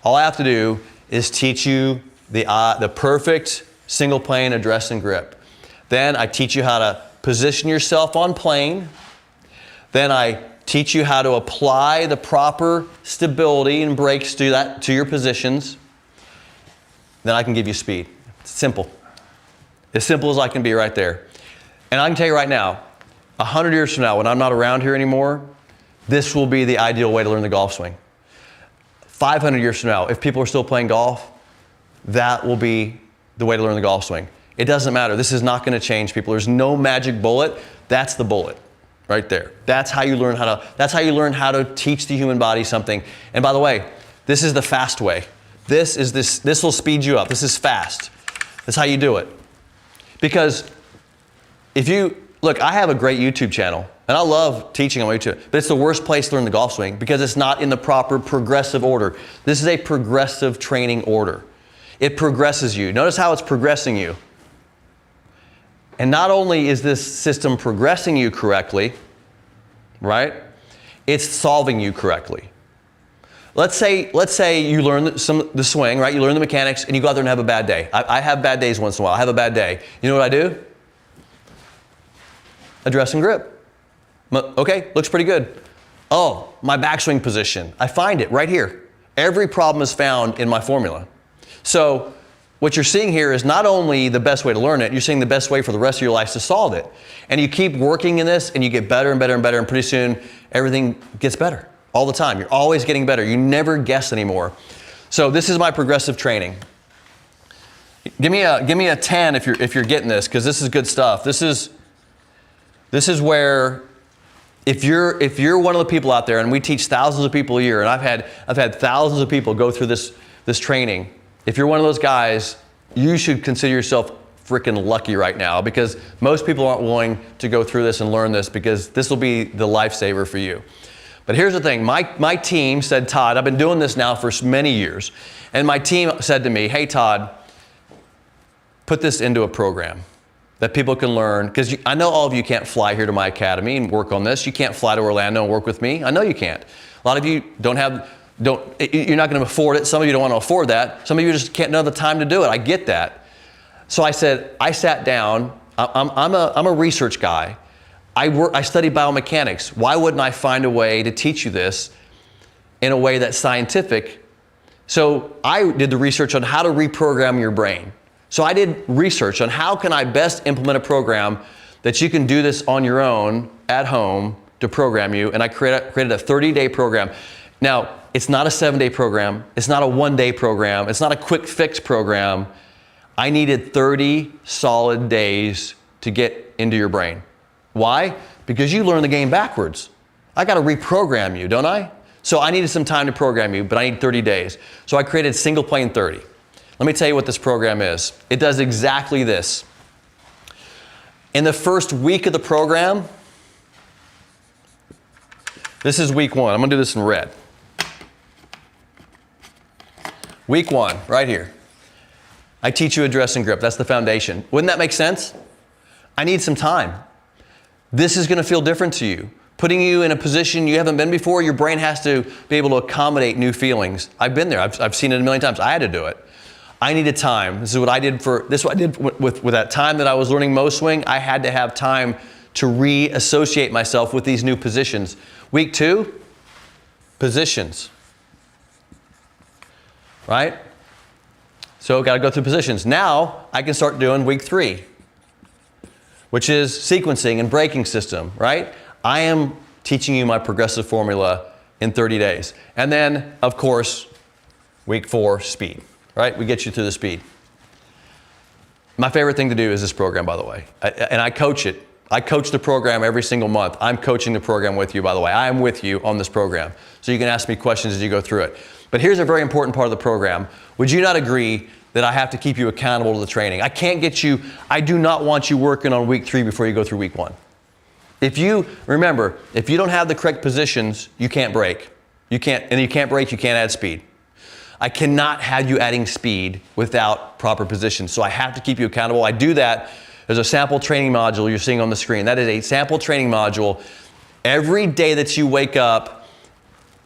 B: all I have to do is teach you the perfect single plane address and grip. Then I teach you how to position yourself on plane. Then I teach you how to apply the proper stability and brakes to your positions. Then I can give you speed. It's simple. As simple as I can be right there. And I can tell you right now, 100 years from now, when I'm not around here anymore, this will be the ideal way to learn the golf swing. 500 years from now, if people are still playing golf, that will be the way to learn the golf swing. It doesn't matter. This is not going to change people. There's no magic bullet. That's the bullet right there. That's how you learn how to teach the human body something. And by the way, this is the fast way. This will speed you up. This is fast. That's how you do it. Because look, I have a great YouTube channel and I love teaching on YouTube, but it's the worst place to learn the golf swing because it's not in the proper progressive order. This is a progressive training order. It progresses you. Notice how it's progressing you. And not only is this system progressing you correctly, right? It's solving you correctly. Let's say you learn the swing, right? You learn the mechanics and you go out there and have a bad day. I have bad days once in a while. I have a bad day. You know what I do? Address and grip. Okay, looks pretty good. Oh, my backswing position. I find it right here. Every problem is found in my formula. So what you're seeing here is not only the best way to learn it, you're seeing the best way for the rest of your life to solve it. And you keep working in this and you get better and better and better, and pretty soon everything gets better all the time. You're always getting better. You never guess anymore. So this is my progressive training. Give me a 10 if you're getting this, because this is good stuff. This is where if you're one of the people out there, and we teach thousands of people a year, and I've had thousands of people go through this training. If you're one of those guys, you should consider yourself freaking lucky right now, because most people aren't willing to go through this and learn this, because this will be the lifesaver for you. But here's the thing, my team said, Todd, I've been doing this now for many years, and my team said to me, hey Todd, put this into a program that people can learn, because I know all of you can't fly here to my academy and work on this. You can't fly to Orlando and work with me. I know you can't. A lot of you you're not going to afford it. Some of you don't want to afford that. Some of you just can't know the time to do it. I get that. So I sat down. I'm a research guy. I study biomechanics. Why wouldn't I find a way to teach you this in a way that's scientific? So I did the research on how to reprogram your brain. So I did research on how can I best implement a program that you can do this on your own at home to program you. And I created a 30-day program. Now, it's not a 7-day program. It's not a 1-day program. It's not a quick fix program. I needed 30 solid days to get into your brain. Why? Because you learn the game backwards. I got to reprogram you, don't I? So I needed some time to program you, but I need 30 days. So I created Single Plane 30. Let me tell you what this program is. It does exactly this. In the first week of the program, this is week 1. I'm going to do this in red. Week 1, right here. I teach you address and grip. That's the foundation. Wouldn't that make sense? I need some time. This is going to feel different to you. Putting you in a position you haven't been before, your brain has to be able to accommodate new feelings. I've been there. I've seen it a million times. I had to do it. I needed time. This is what I did with that time that I was learning Mo swing. I had to have time to reassociate myself with these new positions. Week 2, positions, right? So got to go through positions. Now I can start doing week 3, which is sequencing and braking system, right? I am teaching you my progressive formula in 30 days. And then, of course, week 4, speed, right? We get you through the speed. My favorite thing to do is this program, by the way. And I coach it. I coach the program every single month. I'm coaching the program with you, by the way. I am with you on this program. So you can ask me questions as you go through it. But here's a very important part of the program. Would you not agree that I have to keep you accountable to the training? I can't get you, I do not want you working on week 3 before you go through week 1. Remember, if you don't have the correct positions, you can't brake. You can't brake, you can't add speed. I cannot have you adding speed without proper positions. So I have to keep you accountable. I do that. There's a sample training module you're seeing on the screen. That is a sample training module. Every day that you wake up,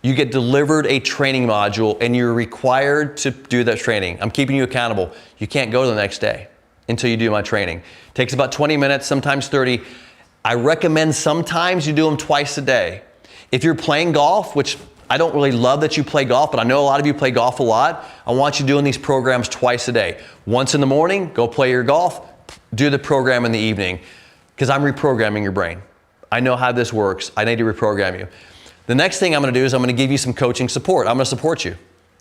B: you get delivered a training module and you're required to do that training. I'm keeping you accountable. You can't go the next day until you do my training. It takes about 20 minutes, sometimes 30. I recommend sometimes you do them twice a day. If you're playing golf, which I don't really love that you play golf, but I know a lot of you play golf a lot. I want you doing these programs twice a day. Once in the morning, go play your golf, do the program in the evening, because I'm reprogramming your brain. I know how this works. I need to reprogram you. The next thing I'm going to do is I'm going to give you some coaching support. I'm going to support you.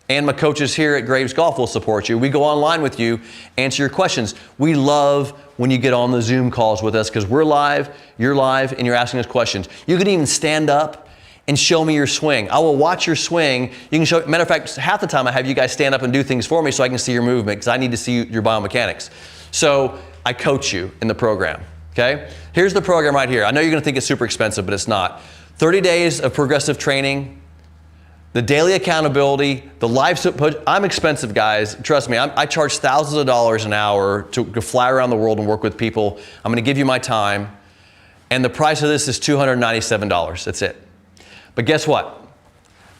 B: And my coaches here at Graves Golf will support you. We go online with you, answer your questions. We love when you get on the Zoom calls with us because we're live, you're live, and you're asking us questions. You can even stand up and show me your swing. I will watch your swing. You can show, matter of fact, half the time I have you guys stand up and do things for me so I can see your movement because I need to see your biomechanics. So I coach you in the program, okay? Here's the program right here. I know you're gonna think it's super expensive, but it's not. 30 days of progressive training, the daily accountability, the live, I'm expensive, guys. Trust me, I charge thousands of dollars an hour to fly around the world and work with people. I'm gonna give you my time, and the price of this is $297, that's it. But guess what?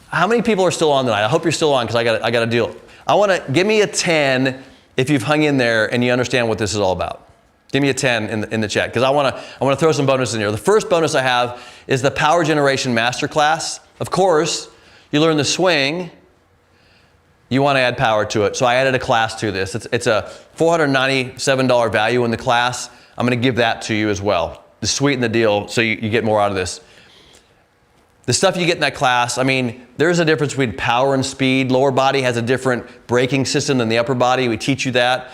B: How many people are still on tonight? I hope you're still on because I got a deal. I want to give me a 10 if you've hung in there and you understand what this is all about. Give me a 10 in the chat because I want to throw some bonuses in here. The first bonus I have is the Power Generation Masterclass. Of course, you learn the swing. You want to add power to it. So I added a class to this. It's a $497 value in the class. I'm going to give that to you as well. To sweeten the deal so you get more out of this. The stuff you get in that class, I mean, there's a difference between power and speed. Lower body has a different braking system than the upper body. We teach you that.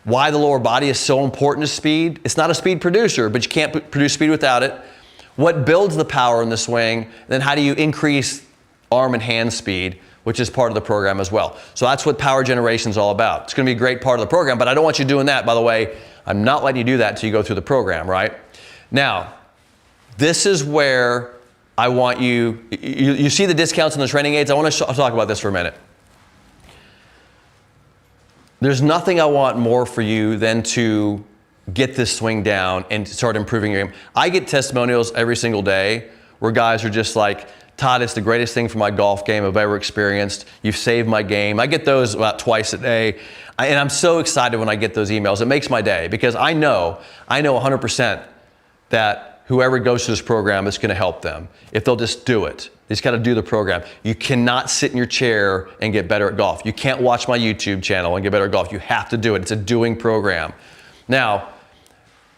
B: Why the lower body is so important to speed. It's not a speed producer, but you can't produce speed without it. What builds the power in the swing, then how do you increase arm and hand speed, which is part of the program as well. So that's what Power Generation is all about. It's gonna be a great part of the program, but I don't want you doing that, by the way. I'm not letting you do that until you go through the program, right? Now, this is where I want you see the discounts in the training aids. I want to talk about this for a minute. There's nothing I want more for you than to get this swing down and start improving your game. I get testimonials every single day where guys are just like, Todd, it's the greatest thing for my golf game I've ever experienced. You've saved my game. I get those about twice a day. And I'm so excited when I get those emails. It makes my day because I know 100% that whoever goes to this program is going to help them if they'll just do it. They just got to do the program. You cannot sit in your chair and get better at golf. You can't watch my YouTube channel and get better at golf. You have to do it. It's a doing program. Now,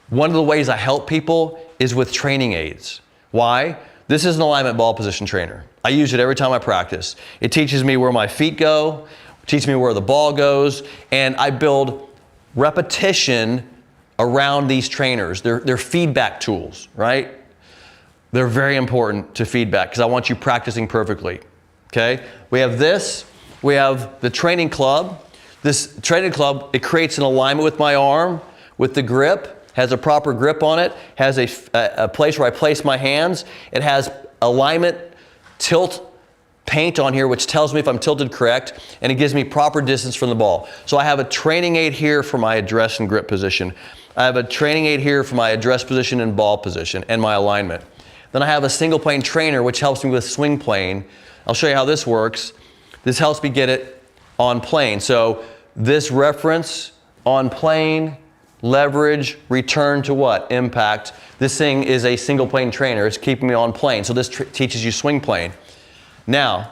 B: one of the ways I help people is with training aids. Why? This is an alignment ball position trainer. I use it every time I practice. It teaches me where my feet go, teaches me where the ball goes, and I build repetition around these trainers. They're feedback tools, right? They're very important to feedback because I want you practicing perfectly, okay? We have this, we have the training club. This training club, it creates an alignment with my arm, with the grip, has a proper grip on it, has a place where I place my hands. It has alignment, tilt, paint on here, which tells me if I'm tilted correct, and it gives me proper distance from the ball. So I have a training aid here for my address and grip position. I have a training aid here for my address position and ball position and my alignment. Then I have a single plane trainer, which helps me with swing plane. I'll show you how this works. This helps me get it on plane. So this reference on plane, leverage, return to what? Impact. This thing is a single plane trainer. It's keeping me on plane. So this teaches you swing plane. Now,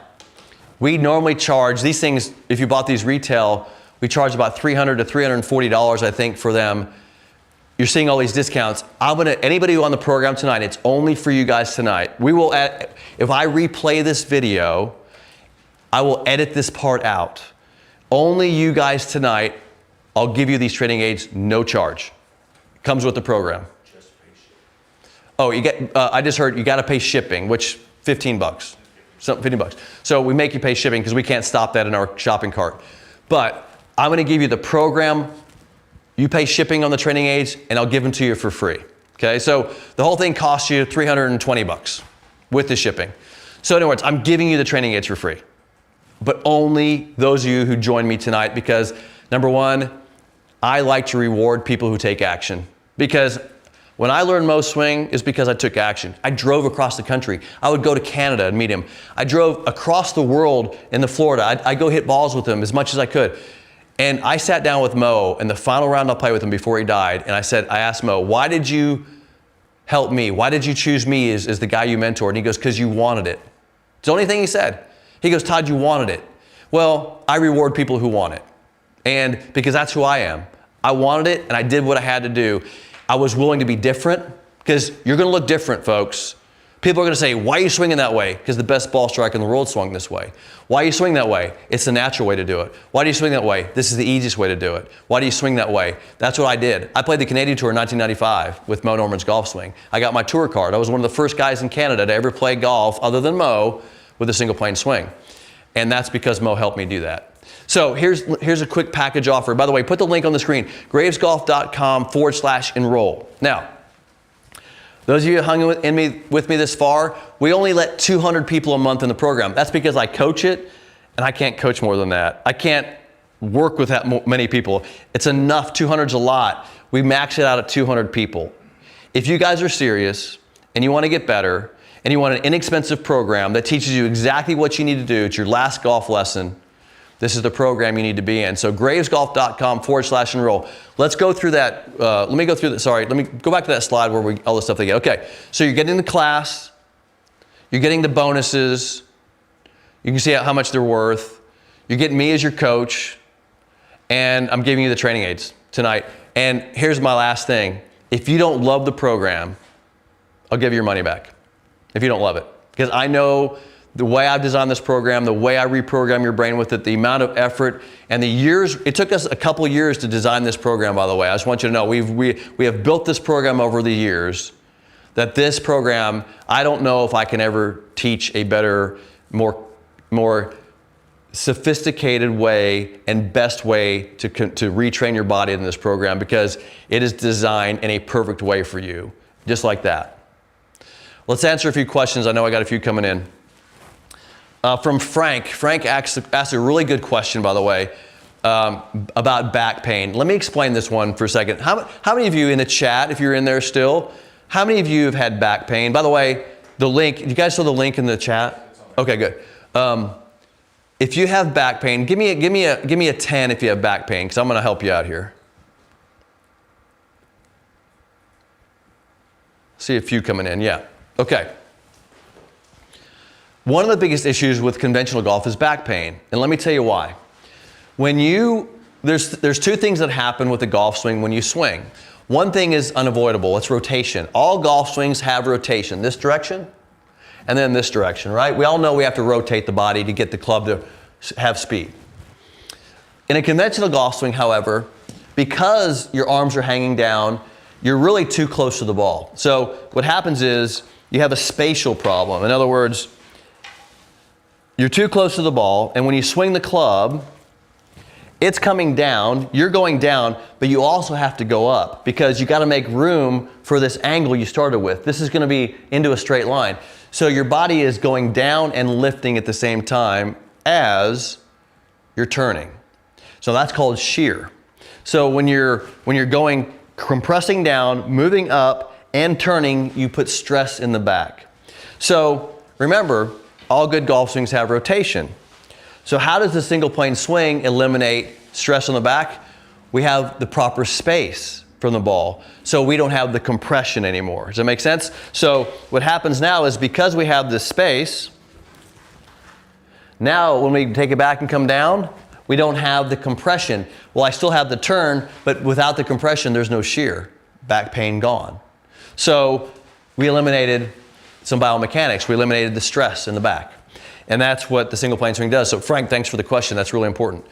B: we normally charge these things, if you bought these retail, we charge about $300 to $340, I think, for them. You're seeing all these discounts. Anybody who on the program tonight, it's only for you guys tonight. We will, if I replay this video, I will edit this part out. Only you guys tonight, I'll give you these training aids, no charge. Comes with the program. Just pay shipping. Oh, you get, I just heard you got to pay shipping, which $15. So $15. So we make you pay shipping because we can't stop that in our shopping cart. But I'm going to give you the program. You pay shipping on the training aids, and I'll give them to you for free. Okay, so the whole thing costs you $320 with the shipping. So in other words, I'm giving you the training aids for free, but only those of you who join me tonight, because number one, I like to reward people who take action. Because when I learned Mo swing, is because I took action. I drove across the country. I would go to Canada and meet him. I drove across the world into Florida. I'd go hit balls with him as much as I could. And I sat down with Mo in the final round I played with him before he died, and I asked Mo, why did you help me? Why did you choose me as the guy you mentored? And he goes, because you wanted it. It's the only thing he said. He goes, Todd, you wanted it. Well, I reward people who want it. And because that's who I am. I wanted it, and I did what I had to do. I was willing to be different, because you're going to look different, folks. People are going to say, why are you swinging that way? Because the best ball striker in the world swung this way. Why are you swinging that way? It's the natural way to do it. Why do you swing that way? This is the easiest way to do it. Why do you swing that way? That's what I did. I played the Canadian Tour in 1995 with Mo Norman's golf swing. I got my tour card. I was one of the first guys in Canada to ever play golf, other than Mo, with a single plane swing. And that's because Mo helped me do that. So here's a quick package offer. By the way, put the link on the screen, gravesgolf.com/enroll. Now, those of you who hung with me this far, we only let 200 people a month in the program. That's because I coach it, and I can't coach more than that. I can't work with that many people. It's enough. 200's a lot. We max it out at 200 people. If you guys are serious and you want to get better and you want an inexpensive program that teaches you exactly what you need to do, it's your last golf lesson, this is the program you need to be in. So gravesgolf.com/enroll. Let's go through that. Let me go back to that slide where all the stuff they get. Okay, so you're getting the class, you're getting the bonuses, you can see how much they're worth, you're getting me as your coach, and I'm giving you the training aids tonight. And here's my last thing. If you don't love the program, I'll give you your money back if you don't love it. Because I know the way I've designed this program, the way I reprogram your brain with it, the amount of effort and the years, it took us a couple years to design this program, by the way. I just want you to know, we have built this program over the years, that this program, I don't know if I can ever teach a better, more sophisticated way and best way to retrain your body in this program, because it is designed in a perfect way for you, just like that. Let's answer a few questions. I know I got a few coming in. From Frank. Frank asked a really good question, by the way, about back pain. Let me explain this one for a second. How many of you in the chat, if you're in there still, how many of you have had back pain? By the way, the link, you guys saw the link in the chat? Okay, good. If you have back pain, give me a 10 if you have back pain, because I'm going to help you out here. See a few coming in, yeah. Okay. One of the biggest issues with conventional golf is back pain, and let me tell you why. There's two things that happen with the golf swing when you swing. One thing is unavoidable, it's rotation. All golf swings have rotation, this direction and then this direction, right? We all know we have to rotate the body to get the club to have speed. In a conventional golf swing, however, because your arms are hanging down, you're really too close to the ball. So what happens is you have a spatial problem. In other words, you're too close to the ball, and when you swing the club, it's coming down, you're going down, but you also have to go up because you got to make room for this angle you started with. This is going to be into a straight line. So your body is going down and lifting at the same time as you're turning. So that's called shear. So when you're going, compressing down, moving up, and turning, you put stress in the back. So remember, all good golf swings have rotation. So how does the single plane swing eliminate stress on the back, we have the proper space from the ball. So we don't have the compression anymore. Does that make sense? So what happens now is because we have this space, now when we take it back and come down, we don't have the compression. Well, I still have the turn, but without the compression, there's no shear. Back pain gone. So we eliminated some biomechanics. We eliminated the stress in the back. And that's what the single plane swing does. So Frank, thanks for the question. That's really important.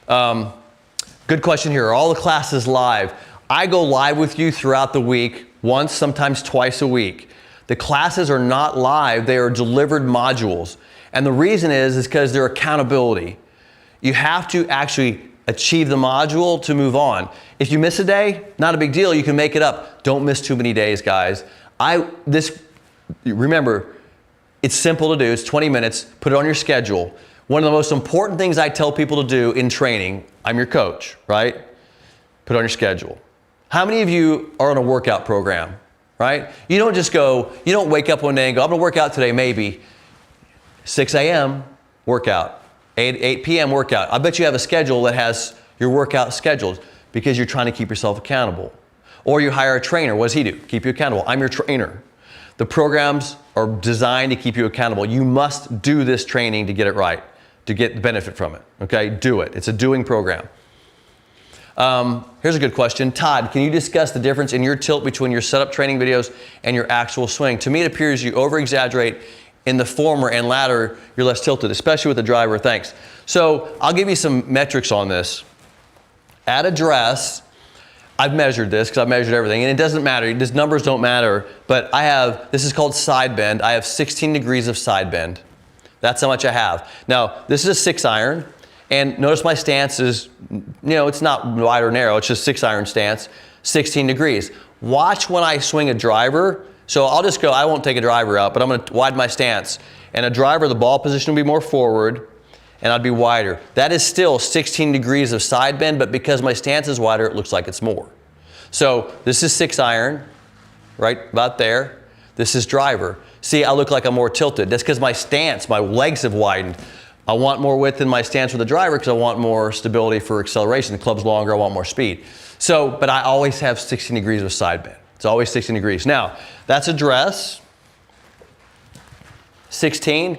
B: Good question here. Are all the classes live? I go live with you throughout the week, once, sometimes twice a week. The classes are not live. They are delivered modules. And the reason is because they're accountability. You have to actually achieve the module to move on. If you miss a day, not a big deal. You can make it up. Don't miss too many days, guys. Remember, it's simple to do. It's 20 minutes. Put it on your schedule. One of the most important things I tell people to do in training, I'm your coach, right? Put it on your schedule. How many of you are on a workout program, right? You don't just go, you don't wake up one day and go, I'm gonna work out today, maybe. 6 a.m. workout. 8 p.m. workout. I bet you have a schedule that has your workout scheduled because you're trying to keep yourself accountable. Or you hire a trainer. What does he do? Keep you accountable. I'm your trainer. The programs are designed to keep you accountable. You must do this training to get it right, to get the benefit from it. Okay? Do it. It's a doing program. Here's a good question. Todd, can you discuss the difference in your tilt between your setup training videos and your actual swing? To me, it appears you over-exaggerate in the former and latter, you're less tilted, especially with the driver. Thanks. So I'll give you some metrics on this. At address, I've measured this because I've measured everything, and it doesn't matter. These numbers don't matter, but this is called side bend. I have 16 degrees of side bend. That's how much I have. Now, this is a 6-iron, and notice my stance is, it's not wide or narrow. It's just 6-iron stance, 16 degrees. Watch when I swing a driver. So I'll just go, I won't take a driver out, but I'm going to widen my stance. And a driver, the ball position will be more forward, and I'd be wider. That is still 16 degrees of side bend, but because my stance is wider, it looks like it's more. So this is 6-iron, right about there. This is driver. See, I look like I'm more tilted. That's because my stance, my legs have widened. I want more width in my stance with the driver because I want more stability for acceleration. The club's longer, I want more speed. So, but I always have 16 degrees of side bend. It's always 16 degrees. Now, that's address. 16.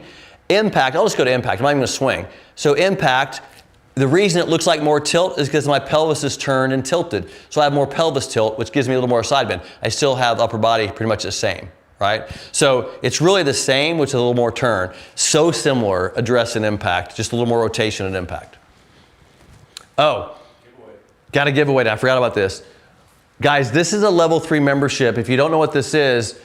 B: Impact, I'll just go to impact. I'm not even going to swing. So impact, the reason it looks like more tilt is because my pelvis is turned and tilted. So I have more pelvis tilt, which gives me a little more side bend. I still have upper body pretty much the same, right? So it's really the same, which is a little more turn. So similar, address and impact, just a little more rotation and impact. Oh, got a giveaway. I forgot about this. Guys, this is a level 3 membership. If you don't know what this is,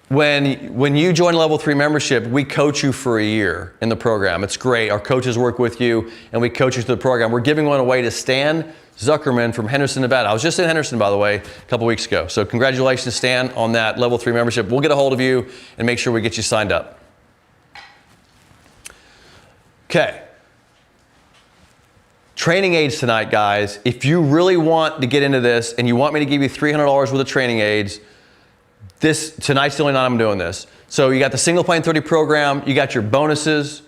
B: when you join a level 3 membership, we coach you for a year in the program. It's great. Our coaches work with you and we coach you through the program. We're giving one away to Stan Zuckerman from Henderson, Nevada. I was just in Henderson, by the way, a couple weeks ago. So congratulations, Stan, on that level 3 membership. We'll get a hold of you and make sure we get you signed up. Okay. Training aids tonight, guys. If you really want to get into this and you want me to give you $300 worth of training aids, tonight's the only night I'm doing this. So you got the single plane 30 program, you got your bonuses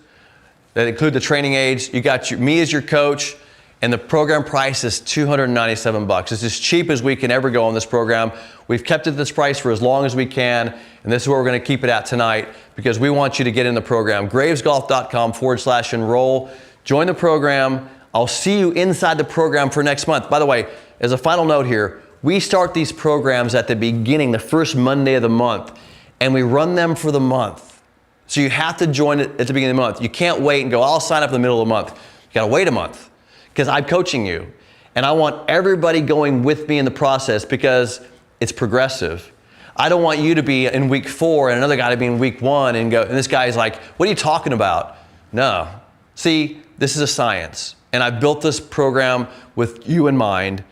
B: that include the training aids, you got me as your coach, and the program price is $297. It's as cheap as we can ever go on this program. We've kept it at this price for as long as we can, and this is where we're going to keep it at tonight because we want you to get in the program. gravesgolf.com/enroll. Join the program. I'll see you inside the program for next month. By the way, as a final note here, we start these programs at the beginning, the first Monday of the month, and we run them for the month. So you have to join it at the beginning of the month. You can't wait and go, I'll sign up in the middle of the month. You got to wait a month because I'm coaching you. And I want everybody going with me in the process because it's progressive. I don't want you to be in week 4 and another guy to be in week 1 and this guy's like, what are you talking about? No. See, this is a science. And I built this program with you in mind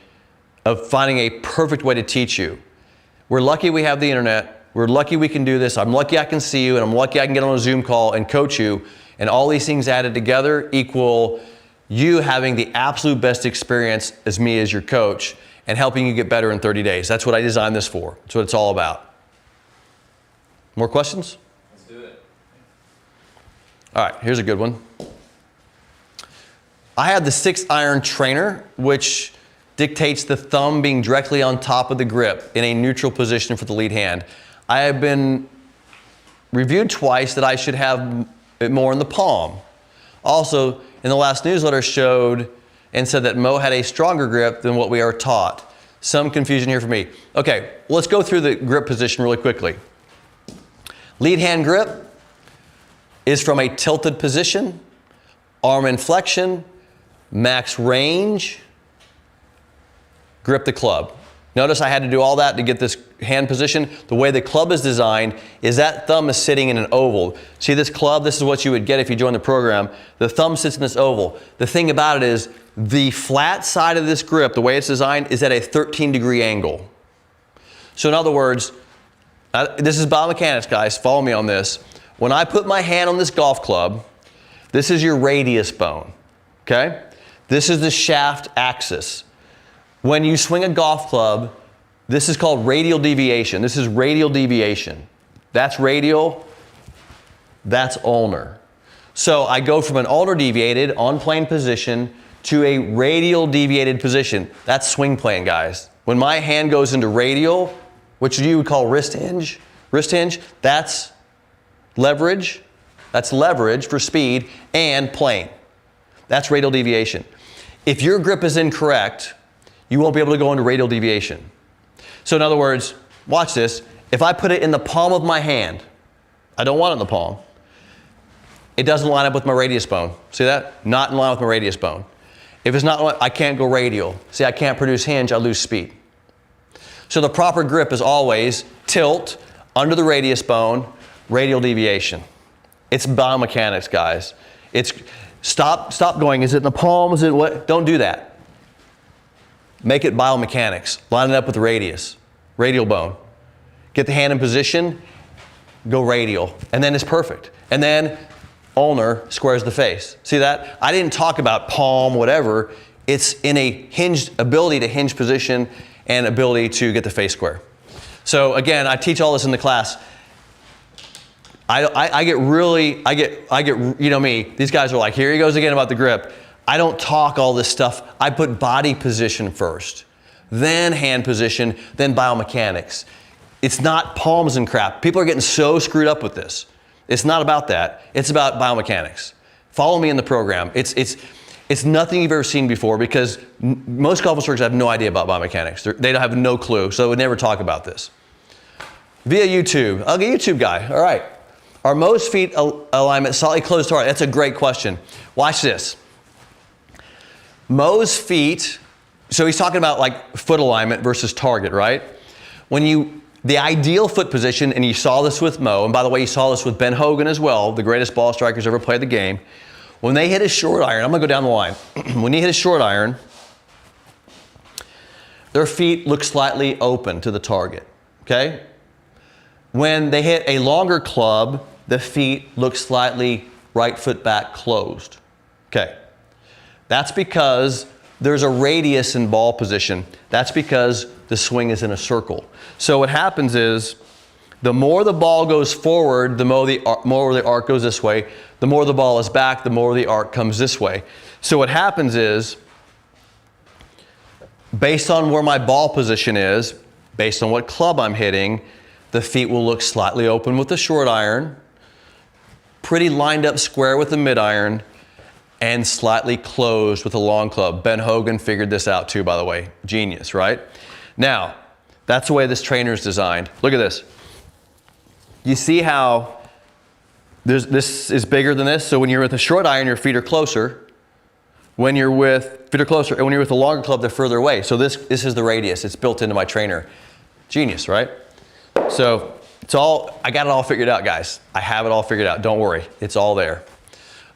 B: of finding a perfect way to teach you. We're lucky we have the internet. We're lucky we can do this. I'm lucky I can see you, and I'm lucky I can get on a Zoom call and coach you. And all these things added together equal you having the absolute best experience as me as your coach and helping you get better in 30 days. That's what I designed this for. That's what it's all about. More questions?
C: Let's do it.
B: All right, here's a good one. I have the 6-iron trainer, which dictates the thumb being directly on top of the grip in a neutral position for the lead hand. I have been reviewed twice that I should have it more in the palm. Also, in the last newsletter showed and said that Mo had a stronger grip than what we are taught. Some confusion here for me. Okay, let's go through the grip position really quickly. Lead hand grip is from a tilted position, arm inflection, max range, grip the club. Notice I had to do all that to get this hand position. The way the club is designed is that thumb is sitting in an oval. See this club? This is what you would get if you joined the program. The thumb sits in this oval. The thing about it is the flat side of this grip, the way it's designed, is at a 13-degree angle. So in other words, this is biomechanics, guys. Follow me on this. When I put my hand on this golf club, this is your radius bone, okay? This is the shaft axis. When you swing a golf club, this is called radial deviation. This is radial deviation. That's radial, that's ulnar. So I go from an ulnar deviated on plane position to a radial deviated position. That's swing plane, guys. When my hand goes into radial, which you would call wrist hinge, that's leverage. That's leverage for speed and plane. That's radial deviation. If your grip is incorrect, you won't be able to go into radial deviation. So in other words, watch this. If I put it in the palm of my hand, I don't want it in the palm. It doesn't line up with my radius bone. See that? Not in line with my radius bone. If it's not, I can't go radial. See, I can't produce hinge, I lose speed. So the proper grip is always tilt, under the radius bone, radial deviation. It's biomechanics, guys. It's stop going, is it in the palm, is it what? Don't do that. Make it biomechanics. Line it up with the radius, radial bone. Get the hand in position, go radial, and then it's perfect. And then ulnar squares the face. See that? I didn't talk about palm, whatever. It's in a hinged ability to hinge position and ability to get the face square. So again, I teach all this in the class. I get, you know me, these guys are like, here he goes again about the grip. I don't talk all this stuff. I put body position first, then hand position, then biomechanics. It's not palms and crap. People are getting so screwed up with this. It's not about that. It's about biomechanics. Follow me in the program. It's nothing you've ever seen before because most golf instructors have no idea about biomechanics. They don't have no clue, so they would never talk about this. Via YouTube. Okay, YouTube guy. All right. Are Mo's feet alignment slightly closed to heart? That's a great question. Watch this. Mo's feet, so he's talking about like foot alignment versus target, right? The ideal foot position, and you saw this with Mo, and by the way, you saw this with Ben Hogan as well, the greatest ball strikers ever played the game. When they hit a short iron, I'm gonna go down the line. When you hit a short iron, their feet look slightly open to the target, okay? When they hit a longer club, the feet look slightly right foot back closed, okay? That's because there's a radius in ball position. That's because the swing is in a circle. So what happens is, the more the ball goes forward, the more the arc goes this way. The more the ball is back, the more the arc comes this way. So what happens is, based on where my ball position is, based on what club I'm hitting, the feet will look slightly open with the short iron, pretty lined up square with the mid iron, and slightly closed with a long club. Ben Hogan figured this out too, by the way. Genius, right? Now, that's the way this trainer is designed. Look at this. You see how this is bigger than this? So when you're with a short iron, your feet are closer. When you're with, feet are closer, and when you're with a longer club, they're further away. So this is the radius. It's built into my trainer. Genius, right? So I got it all figured out, guys. I have it all figured out. Don't worry. It's all there.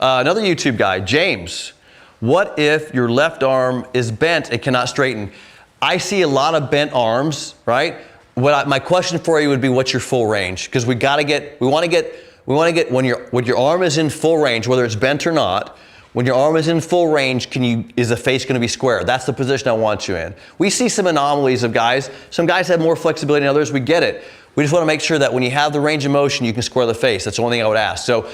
B: Another YouTube guy, James. What if your left arm is bent and cannot straighten? I see a lot of bent arms, right? My question for you would be, what's your full range? Because we want to get when your arm is in full range, whether it's bent or not. When your arm is in full range, is the face going to be square? That's the position I want you in. We see some anomalies of guys. Some guys have more flexibility than others. We get it. We just want to make sure that when you have the range of motion, you can square the face. That's the only thing I would ask. So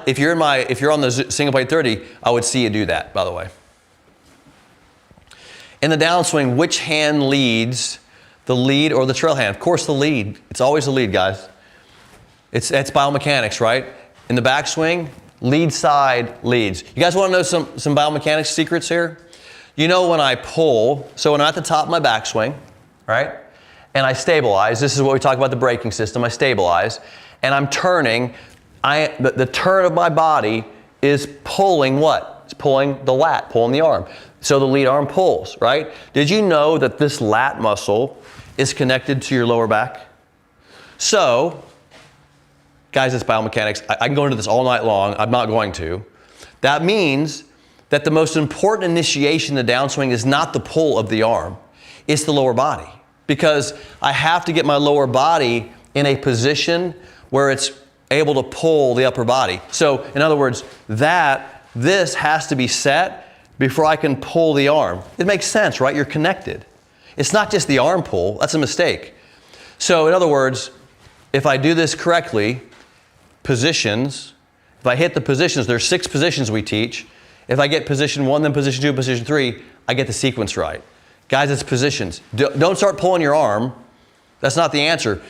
B: if you're on the single plate 30, I would see you do that, by the way. In the downswing, which hand leads, the lead or the trail hand? Of course, the lead. It's always the lead, guys. It's biomechanics, right? In the backswing, lead side leads. You guys want to know some biomechanics secrets here? You know when I pull, so when I'm at the top of my backswing, right? And I stabilize, this is what we talk about the braking system, I stabilize, and I'm turning, the turn of my body is pulling what? It's pulling the lat, pulling the arm. So the lead arm pulls, right? Did you know that this lat muscle is connected to your lower back? So, guys, it's biomechanics. I can go into this all night long. I'm not going to. That means that the most important initiation in the downswing is not the pull of the arm. It's the lower body. Because I have to get my lower body in a position where it's able to pull the upper body. So, in other words, this has to be set before I can pull the arm. It makes sense, right? You're connected. It's not just the arm pull. That's a mistake. So, in other words, if I do this correctly, positions, if I hit the positions, there's 6 positions we teach. If I get position 1, then position 2, position 3, I get the sequence right. Guys, it's positions. Don't start pulling your arm. That's not the answer.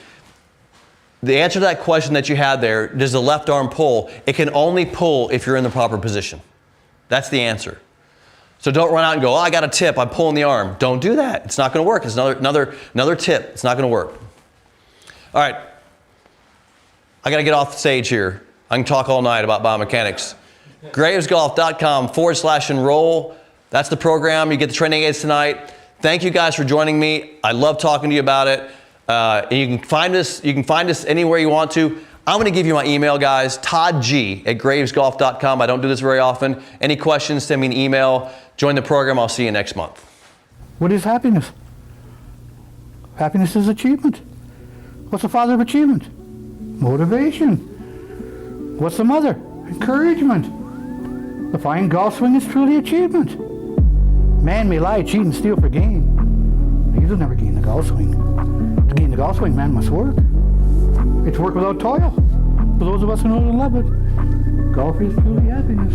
B: The answer to that question that you had there, does the left arm pull? It can only pull if you're in the proper position. That's the answer. So don't run out and go, oh, I got a tip, I'm pulling the arm. Don't do that. It's not going to work. It's another tip. It's not going to work. All right. I got to get off the stage here. I can talk all night about biomechanics. gravesgolf.com/enroll. That's the program. You get the training aids tonight. Thank you guys for joining me. I love talking to you about it. And you can find us anywhere you want to. I'm going to give you my email, guys, toddg@gravesgolf.com. I don't do this very often. Any questions, send me an email. Join the program. I'll see you next month.
A: What is happiness? Happiness is achievement. What's the father of achievement? Motivation. What's the mother? Encouragement. The fine golf swing is truly achievement. Man may lie, cheat, and steal for gain. But you will never gain the golf swing. To gain the golf swing, man must work. It's work without toil. For those of us who know and love it, golf is truly happiness.